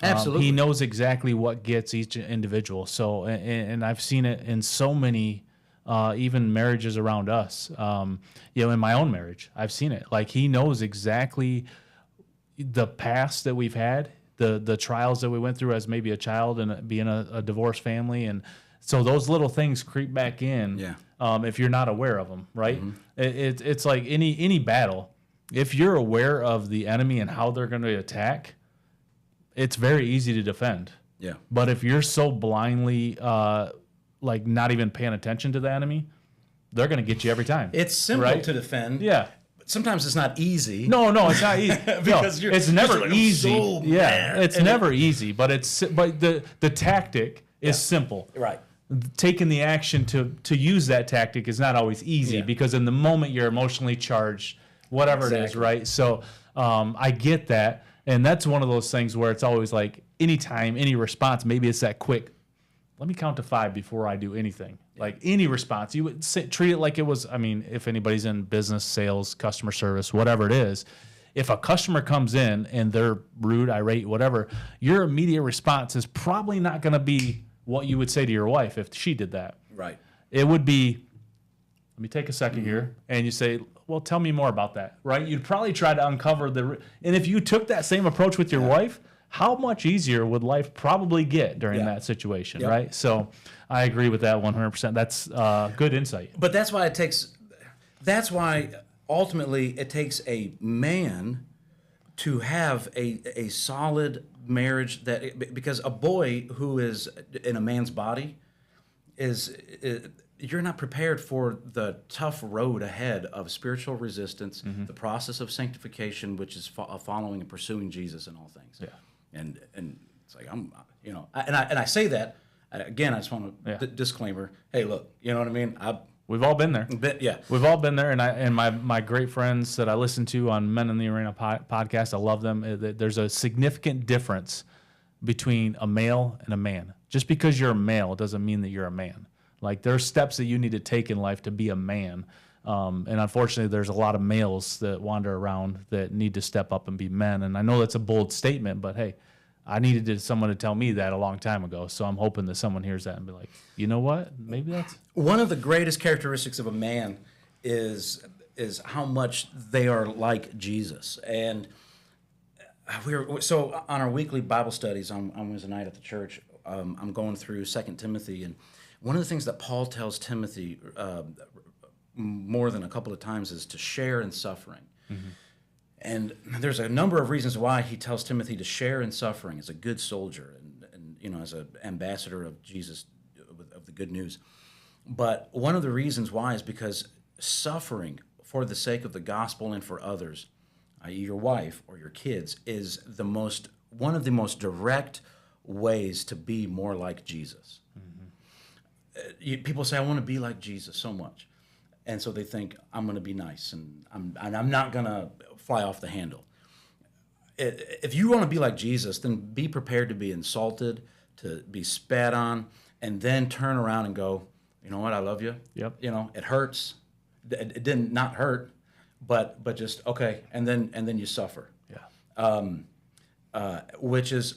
Absolutely, he knows exactly what gets each individual. So, and I've seen it in so many. Even marriages around us, in my own marriage, I've seen it. Like, he knows exactly the past that we've had, the trials that we went through as maybe a child and being a divorced family, and so those little things creep back in. Yeah. If you're not aware of them, right? Mm-hmm. It's like any battle. If you're aware of the enemy and how they're going to attack, it's very easy to defend. Yeah. But if you're so blindly not even paying attention to the enemy, they're going to get you every time. It's simple to defend. Yeah. But sometimes it's not easy. No, it's not easy. Because it's never easy. So mad. It's never easy, but the tactic is simple. Right. Taking the action to use that tactic is not always easy, because in the moment you're emotionally charged, whatever it is, right? So I get that. And that's one of those things where it's always like anytime, any response, maybe it's that quick, let me count to 5 before I do anything. Like any response, you would treat it like it was, I mean, if anybody's in business, sales, customer service, whatever it is, if a customer comes in and they're rude, irate, whatever, your immediate response is probably not going to be what you would say to your wife if she did that. Right. It would be, let me take a second here, and you say, well, tell me more about that, right? You'd probably try to uncover and if you took that same approach with your wife, how much easier would life probably get during that situation, right? So I agree with that 100%. That's good insight. But that's why ultimately it takes a man to have a solid marriage, because a boy who is in a man's body is you're not prepared for the tough road ahead of spiritual resistance, the process of sanctification, which is following and pursuing Jesus in all things. Yeah. And it's like I say that again. I just want to disclaimer. Hey, look, you know what I mean. We've all been there. Yeah, we've all been there, and my great friends that I listen to on Men in the Arena podcast, I love them. There's a significant difference between a male and a man. Just because you're a male doesn't mean that you're a man. Like there's steps that you need to take in life to be a man. And unfortunately, there's a lot of males that wander around that need to step up and be men. And I know that's a bold statement, but hey, I needed someone to tell me that a long time ago. So I'm hoping that someone hears that and be like, you know what? Maybe that's... One of the greatest characteristics of a man is how much they are like Jesus. And so on our weekly Bible studies on Wednesday night at the church, I'm going through 2 Timothy, and one of the things that Paul tells Timothy more than a couple of times is to share in suffering. And there's a number of reasons why he tells Timothy to share in suffering as a good soldier and as an ambassador of Jesus, of the good news. But one of the reasons why is because suffering for the sake of the gospel and for others, i.e. your wife or your kids, is one of the most direct ways to be more like Jesus. People say, I want to be like Jesus so much. And so they think, I'm going to be nice, and I'm not going to fly off the handle. If you want to be like Jesus, then be prepared to be insulted, to be spat on, and then turn around and go, you know what, I love you. Yep. It hurts. It didn't not hurt, but just, okay, and then you suffer. Yeah. Which is,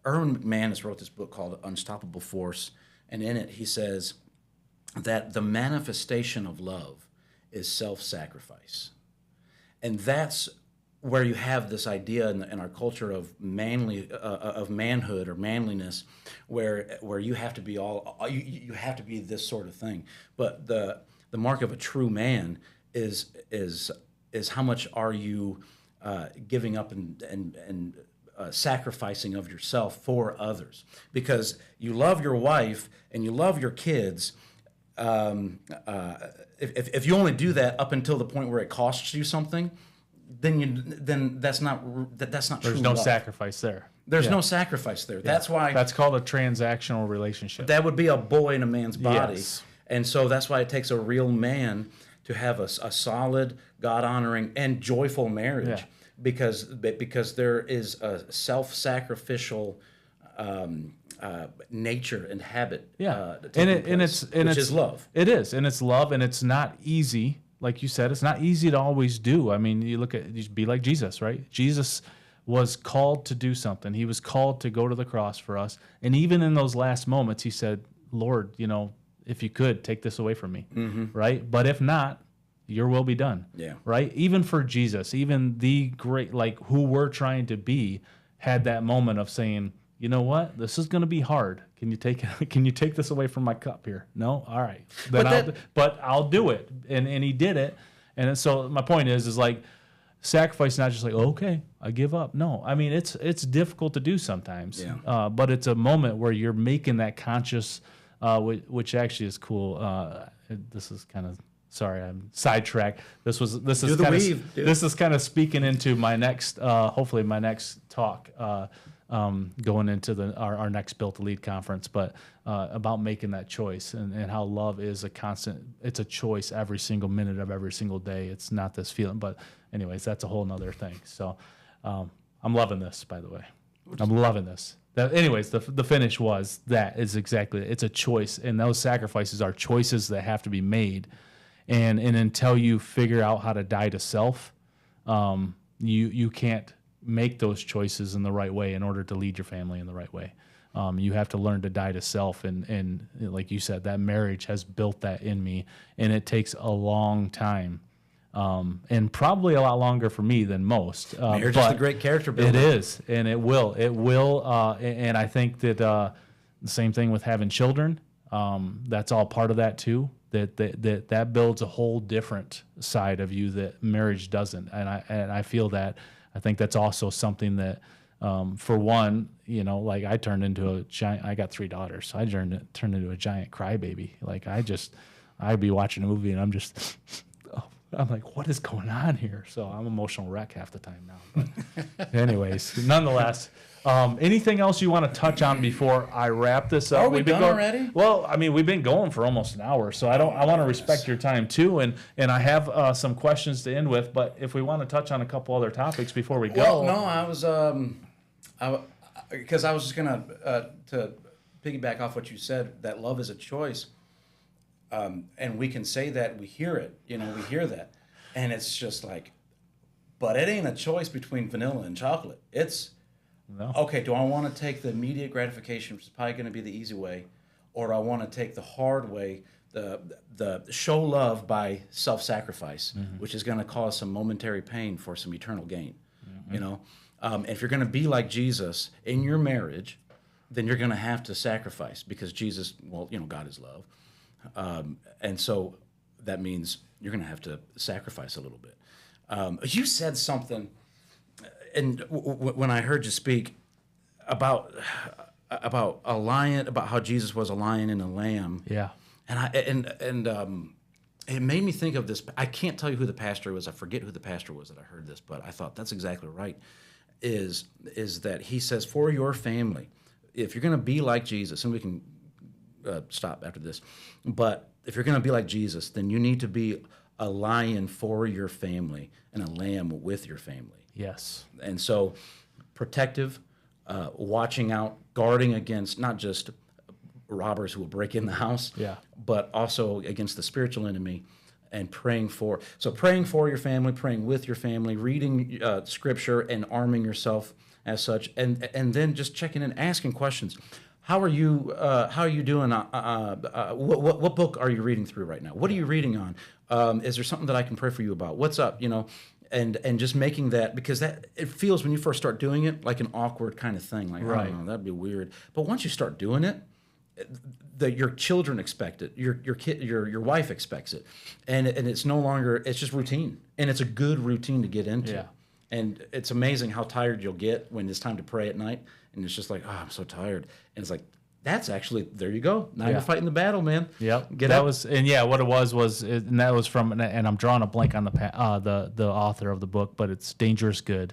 Erwin McManus wrote this book called Unstoppable Force, and in it he says that the manifestation of love is self-sacrifice. And that's where you have this idea in our culture of of manhood or manliness, where you have to be you have to be this sort of thing. But the mark of a true man is how much are you giving up and sacrificing of yourself for others, because you love your wife and you love your kids. If you only do that up until the point where it costs you something, then that's not true. There's no sacrifice there. There's no sacrifice there. That's why that's called a transactional relationship. That would be a boy in a man's body. Yes. And so that's why it takes a real man to have a solid, God-honoring, and joyful marriage, because there is a self-sacrificial nature and habit. Which is love. It is, and it's love, and it's not easy. Like you said, it's not easy to always do. I mean, you be like Jesus, right? Jesus was called to do something. He was called to go to the cross for us. And even in those last moments, he said, Lord, if you could, take this away from me, right? But if not, your will be done, right? Even for Jesus, even the great, who we're trying to be, had that moment of saying, you know what, this is going to be hard. Can you take this away from my cup here? No? All right. But I'll do it. And he did it. And so my point is sacrifice, not just okay, I give up. No, I mean, it's difficult to do sometimes, but it's a moment where you're making that conscious, which actually is cool. This is kind of, sorry, I'm sidetracked. This is kind of speaking into my next, hopefully my next talk. going into our next Built to Lead conference, but about making that choice and how love is a constant. It's a choice every single minute of every single day. It's not this feeling. But anyways, that's a whole nother thing. So I'm loving this, by the way. I'm loving this. Anyways, the finish was that is exactly it. It's a choice, and those sacrifices are choices that have to be made. And until you figure out how to die to self, you can't make those choices in the right way in order to lead your family in the right way. You have to learn to die to self, and like you said, that marriage has built that in me, and it takes a long time, and probably a lot longer for me than most. Marriage is a great character builder. It is, and it will, and I think that the same thing with having children. That's all part of that too. That builds a whole different side of you that marriage doesn't, and I feel that. I think that's also something that, for one, like I turned into a giant. I got 3 daughters, so I turned into a giant crybaby. Like I'd be watching a movie and I'm like, what is going on here? So I'm an emotional wreck half the time now. But anyways, nonetheless, anything else you want to touch on before I wrap this up? Are we done already? Well, I mean, we've been going for almost an hour, so I want to respect your time too, and I have some questions to end with. But if we want to touch on a couple other topics before we go, well, no, I was because I was just gonna to piggyback off what you said, that love is a choice, and we can say that, we hear it, we hear that, and it's just like, but it ain't a choice between vanilla and chocolate. It's no. Okay, do I want to take the immediate gratification, which is probably going to be the easy way, or do I want to take the hard way, the show love by self-sacrifice, which is going to cause some momentary pain for some eternal gain? If you're going to be like Jesus in your marriage, then you're going to have to sacrifice, because Jesus, God is love, and so that means you're going to have to sacrifice a little bit. You said something. And when I heard you speak about a lion, about how Jesus was a lion and a lamb, yeah, and it made me think of this. I can't tell you who the pastor was. I forget who the pastor was that I heard this, but I thought that's exactly right. Is that he says, for your family, if you're going to be like Jesus, and we can stop after this, but if you're going to be like Jesus, then you need to be a lion for your family and a lamb with your family. Yes. And so protective, watching out, guarding against not just robbers who will break in the house, but also against the spiritual enemy, and praying for your family, praying with your family, reading scripture and arming yourself as such, and then just checking in, asking questions. How are you doing? What book are you reading through right now? What are you reading on? Is there something that I can pray for you about? What's up? And just making that, because that it feels, when you first start doing it, like an awkward kind of thing. Like, right. I don't know, that'd be weird. But once you start doing it, your children expect it. Your kid, your wife expects it, and it's no longer. It's just routine, and it's a good routine to get into. Yeah. And it's amazing how tired you'll get when it's time to pray at night, and it's just like, oh, I'm so tired, and it's like, that's actually, there you go. Now you're fighting the battle, man. Yep. Get that up. was, and what it was, and that was from, and I'm drawing a blank on the author of the book, but it's Dangerous Good,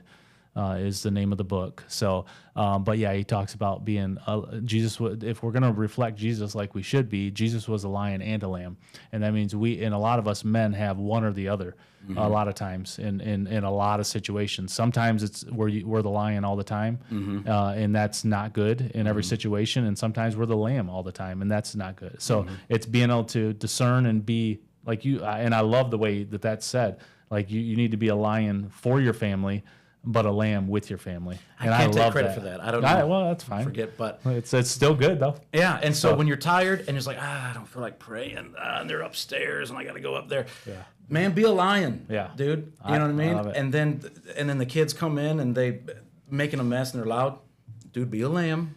is the name of the book. So, but yeah, he talks about being Jesus. If we're gonna reflect Jesus like we should be, Jesus was a lion and a lamb, and that means and a lot of us men have one or the other. A lot of times, in a lot of situations. Sometimes it's we're the lion all the time, and that's not good in every situation. And sometimes we're the lamb all the time, and that's not good. So it's being able to discern and be like you. And I love the way that's said. Like you need to be a lion for your family, but a lamb with your family. And I can't take love credit that. for that. I don't know. Well, that's fine. Forget, but it's still good though. Yeah, and so when you're tired and it's like, I don't feel like praying, and they're upstairs and I got to go up there. Yeah. Man, be a lion. Yeah. Dude. You know what I mean? love it. And then the kids come in and they making a mess and they're loud. Dude, be a lamb.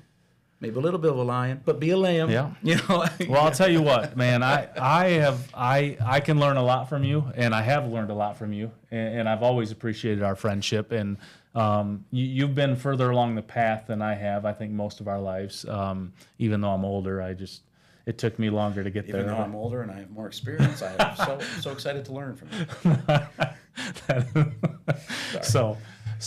Maybe a little bit of a lion, but be a lamb. Yeah. Well, I'll tell you what, man. I can learn a lot from you, and I have learned a lot from you, and I've always appreciated our friendship. And you've been further along the path than I have. I think most of our lives. Even though I'm older, it took me longer to get there. Even though I'm older and I have more experience, I'm so excited to learn from you. So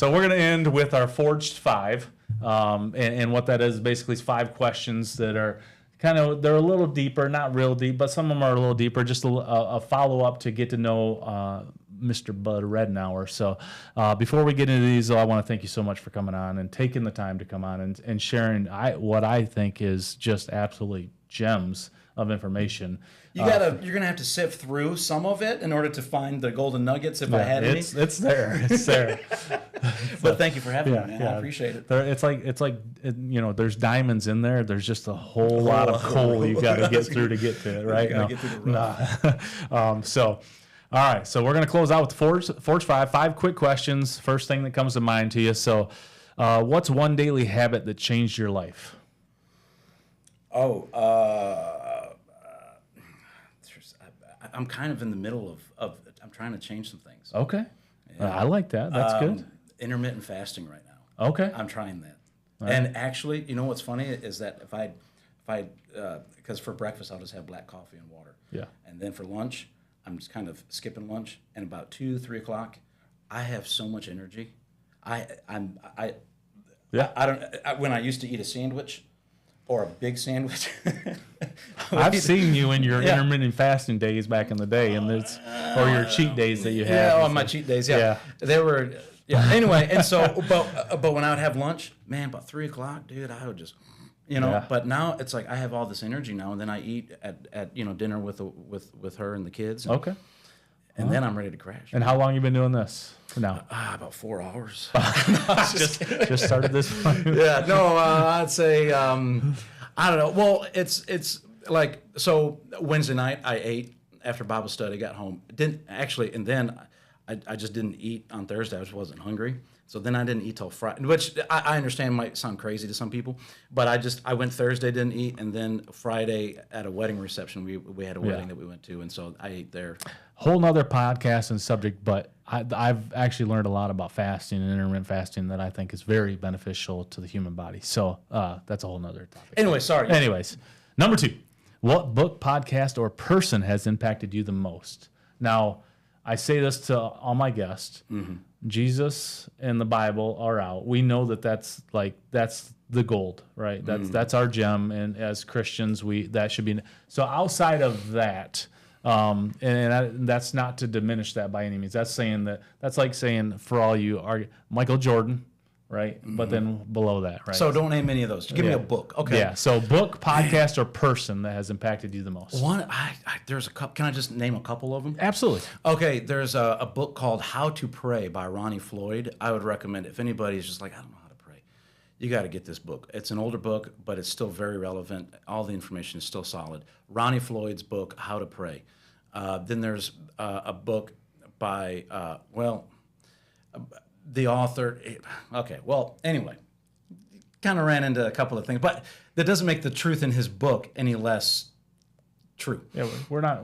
we're gonna end with our Forged 5. And what that is basically is 5 questions that are they're a little deeper, not real deep, but some of them are a little deeper, just a follow-up to get to know Mr. Bud Rednower. So before we get into these, though, I want to thank you so much for coming on and taking the time to come on and sharing what I think is just absolutely gems of information. You're gonna have to sift through some of it in order to find the golden nuggets if I had any. It's there. It's there. But thank you for having me, man. I appreciate it. It's like there's diamonds in there. There's just a whole lot of coal you got to get through to get to it, right? Get through the rough. So, all right. So we're gonna close out with Forge 5 quick questions. First thing that comes to mind to you. So, what's one daily habit that changed your life? I'm kind of in the middle of I'm trying to change some things. Okay. Yeah. I like that. That's good. Intermittent fasting right now. Okay. I'm trying that. Right. And actually, you know what's funny is that if I because for breakfast I'll just have black coffee and water. Yeah. And then for lunch, I'm just kind of skipping lunch. And about 2-3 o'clock, I have so much energy. When I used to eat a sandwich or a big sandwich. I've seen you in your intermittent fasting days back in the day, and or your cheat days that you had. Yeah, on my cheat days. Yeah. They were. Yeah. Anyway, and so, but when I would have lunch, man, about 3 o'clock, dude, I would just, But now it's like I have all this energy now, and then I eat at dinner with her and the kids. Okay. And then I'm ready to crash. And how long you been doing this now? About 4 hours. just started this one. Yeah. No, I'd say I don't know. Well, it's like so Wednesday night I ate after Bible study, got home. Didn't actually, and then I just didn't eat on Thursday. I just wasn't hungry. So then I didn't eat till Friday, which I understand might sound crazy to some people, but I went Thursday, didn't eat, and then Friday at a wedding reception, we had a wedding that we went to, and so I ate there. Whole nother podcast and subject, but I've actually learned a lot about fasting and intermittent fasting that I think is very beneficial to the human body. So that's a whole nother topic. Anyway, sorry. Anyways, number 2, what book, podcast, or person has impacted you the most? Now, I say this to all my guests. Mm-hmm. Jesus and the Bible are out. We know that's the gold, right? That's our gem, and as Christians, that should be. So outside of that, that's not to diminish that by any means. That's like saying for all you are Michael Jordan, right? Mm-hmm. But then below that, right? So don't name any of those. Give me a book, okay? Yeah. So book, podcast, or person that has impacted you the most. There's a couple. Can I just name a couple of them? Absolutely. Okay. There's a book called How to Pray by Ronnie Floyd. I would recommend it if anybody's just like, I don't know how to pray. You got to get this book. It's an older book, but it's still very relevant. All the information is still solid. Ronnie Floyd's book, How to Pray. Then there's a book by the author. Okay, well, anyway, kind of ran into a couple of things, but that doesn't make the truth in his book any less true. Yeah, we're not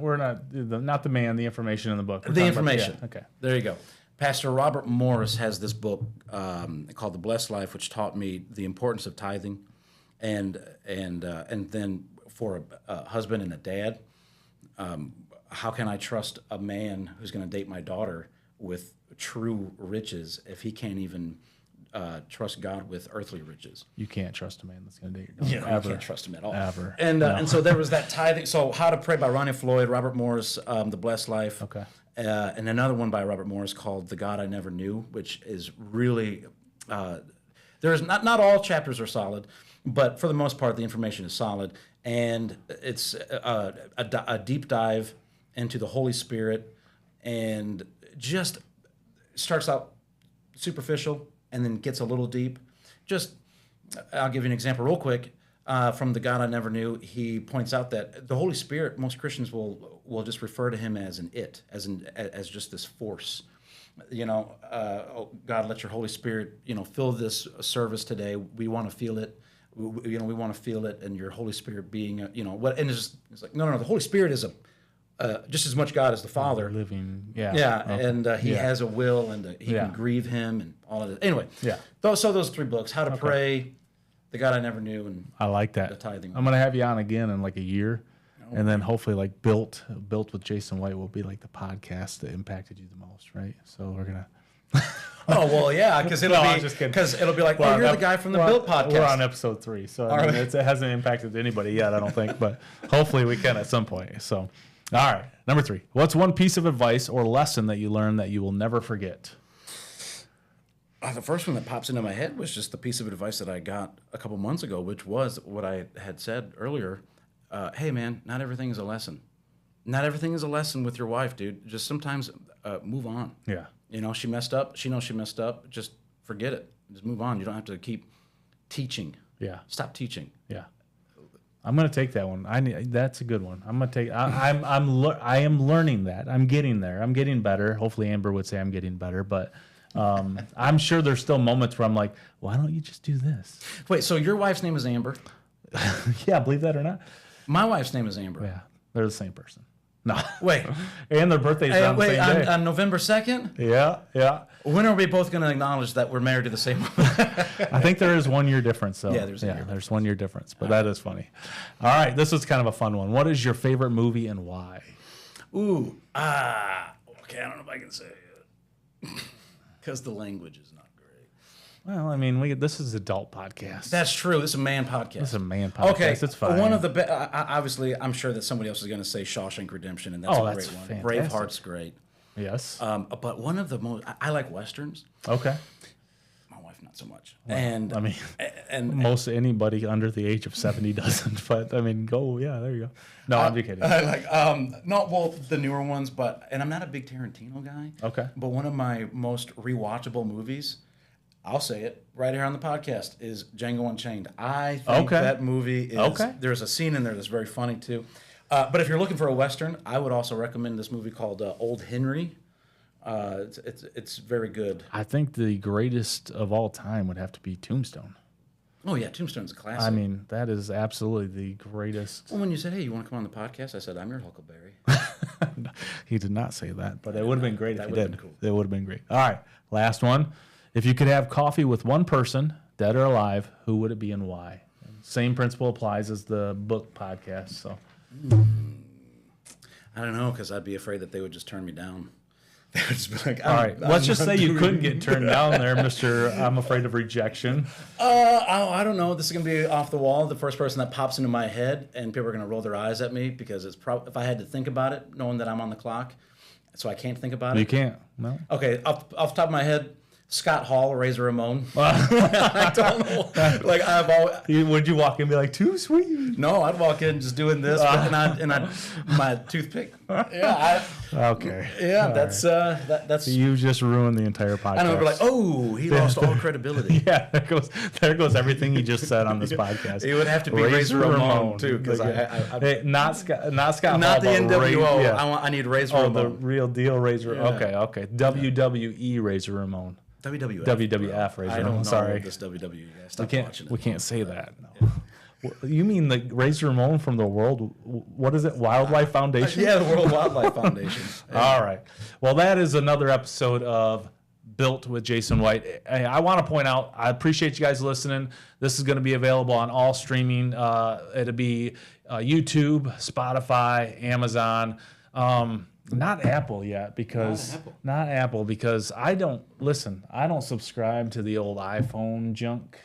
the man, the information in the book. The information. Okay, there you go. Pastor Robert Morris has this book called The Blessed Life, which taught me the importance of tithing, and then for a husband and a dad, how can I trust a man who's going to date my daughter with true riches if he can't even trust God with earthly riches? You can't trust a man that's going to date your daughter. You can't trust him at all. Ever. And so there was that tithing. So How to Pray by Ronnie Floyd, Robert Morris, The Blessed Life. Okay. And another one by Robert Morris called The God I Never Knew, which is really, there's not all chapters are solid, but for the most part, the information is solid. And it's a deep dive into the Holy Spirit, and just starts out superficial and then gets a little deep. I'll give you an example real quick. From The God I Never Knew, he points out that the Holy Spirit, most Christians will just refer to him as as just this force. Oh, God, let your Holy Spirit, fill this service today. We want to feel it. We want to feel it, and your Holy Spirit being, what? And it's like, no. The Holy Spirit is just as much God as the Father. Living, and he has a will, and he can grieve him, and all of it. Anyway, those 3 books: How to Pray, The God I Never Knew, and I like that. The Tithing. I'm gonna have you on again in like a year, and then hopefully like built with Jason White will be like the podcast that impacted you the most, right? So we're gonna. Oh well, yeah, because it'll I'm be just kidding. because it'll be like, oh, you're the guy from the Built podcast. We're on episode 3, so I mean, it hasn't impacted anybody yet, I don't think, but hopefully we can at some point. So, all right, number 3. What's one piece of advice or lesson that you learned that you will never forget? The first one that pops into my head was just the piece of advice that I got a couple months ago, which was what I had said earlier. Hey, man, not everything is a lesson. Not everything is a lesson with your wife, dude. Just sometimes move on. Yeah. You know, she messed up. She knows she messed up. Just forget it. Just move on. You don't have to keep teaching. Yeah. Stop teaching. Yeah. I'm gonna take that one. That's a good one. I'm gonna take. I am learning that. I'm getting there. I'm getting better. Hopefully, Amber would say I'm getting better, but I'm sure there's still moments where I'm like, why don't you just do this? Wait, so your wife's name is Amber? Yeah, believe that or not. My wife's name is Amber. Yeah, they're the same person. No. Wait. And their birthdays on the same day. On November 2nd? Yeah, yeah. When are we both going to acknowledge that we're married to the same woman? I think there is 1 year difference. So Yeah, there's 1 year difference, but that is funny. All right, this is kind of a fun one. What is your favorite movie and why? Ooh, okay, I don't know if I can say it. Because the language is not great. Well, I mean, this is adult podcast. That's true. This is a man podcast. This is a man podcast. Okay, It's fine. one of the obviously, I'm sure that somebody else is going to say Shawshank Redemption, and that's a great one. fantastic. Braveheart's great. Yes. But one of the most, I like westerns. Okay. My wife not so much. And I mean, and most anybody under the age of 70 doesn't. But I mean, yeah, there you go. No, I'm just kidding. I like not well the newer ones, and I'm not a big Tarantino guy. Okay. But one of my most rewatchable movies, I'll say it right here on the podcast, is Django Unchained. I think that movie is. There's a scene in there that's very funny too. But if you're looking for a western, I would also recommend this movie called Old Henry. It's very good. I think the greatest of all time would have to be Tombstone. Oh yeah, Tombstone's a classic. I mean, that is absolutely the greatest. Well, when you said, "Hey, you want to come on the podcast?" I said, "I'm your Huckleberry." He did not say that, but it would have been great if he did. Cool. It would have been great. All right, last one. If you could have coffee with one person, dead or alive, who would it be and why? Same principle applies as the book podcast. So, I don't know, because I'd be afraid that they would just turn me down. They would just be like, all right, let's just say you couldn't get turned down there, Mr. I'm afraid of rejection. I don't know. This is going to be off the wall. The first person that pops into my head, and people are going to roll their eyes at me because it's if I had to think about it, knowing that I'm on the clock, so I can't think about it. You can't. No. Okay, off the top of my head, Scott Hall, Razor Ramon. I don't know. Like I've always. Would you walk in and be like, too sweet? No, I'd walk in just doing this, and I'd my toothpick. Yeah. Okay. Yeah, all that's right. that's. You just ruined the entire podcast. I know, but like, oh, he lost all credibility. Yeah, there goes everything he just said on this podcast. It would have to be Razor Ramon too, because hey, not Scott not Hall, the NWO. Yeah. I need Razor Ramon. The real deal Razor. Yeah. Okay. WWE Razor Ramon. WWF Razor I don't Ramon. know Sorry. this WWE guy. Stop watching it. We can't say that. No. You mean the Razor Ramon from the World? What is it? Wildlife Foundation? Yeah, the World Wildlife Foundation. Yeah. All right. Well, that is another episode of Built with Jason White. Hey, I want to point out, I appreciate you guys listening. This is going to be available on all streaming. It'll be YouTube, Spotify, Amazon. Not Apple yet because I don't subscribe to the old iPhone junk.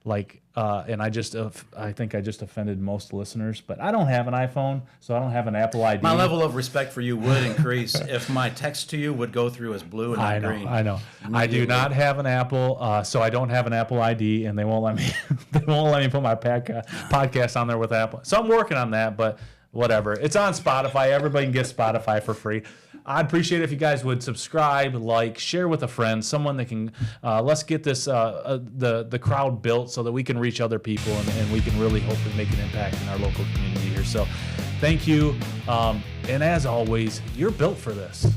And I think I just offended most listeners, but I don't have an iPhone, so I don't have an Apple ID. My level of respect for you would increase if my text to you would go through as blue and not green. I know. I do not have an Apple, so I don't have an Apple ID, and they won't let me. They won't let me put my podcast on there with Apple. So I'm working on that, but whatever. It's on Spotify. Everybody can get Spotify for free. I'd appreciate it if you guys would subscribe, like, share with a friend, someone that can. Let's get this the crowd built so that we can reach other people and we can really hopefully make an impact in our local community here. So, thank you, and as always, you're built for this.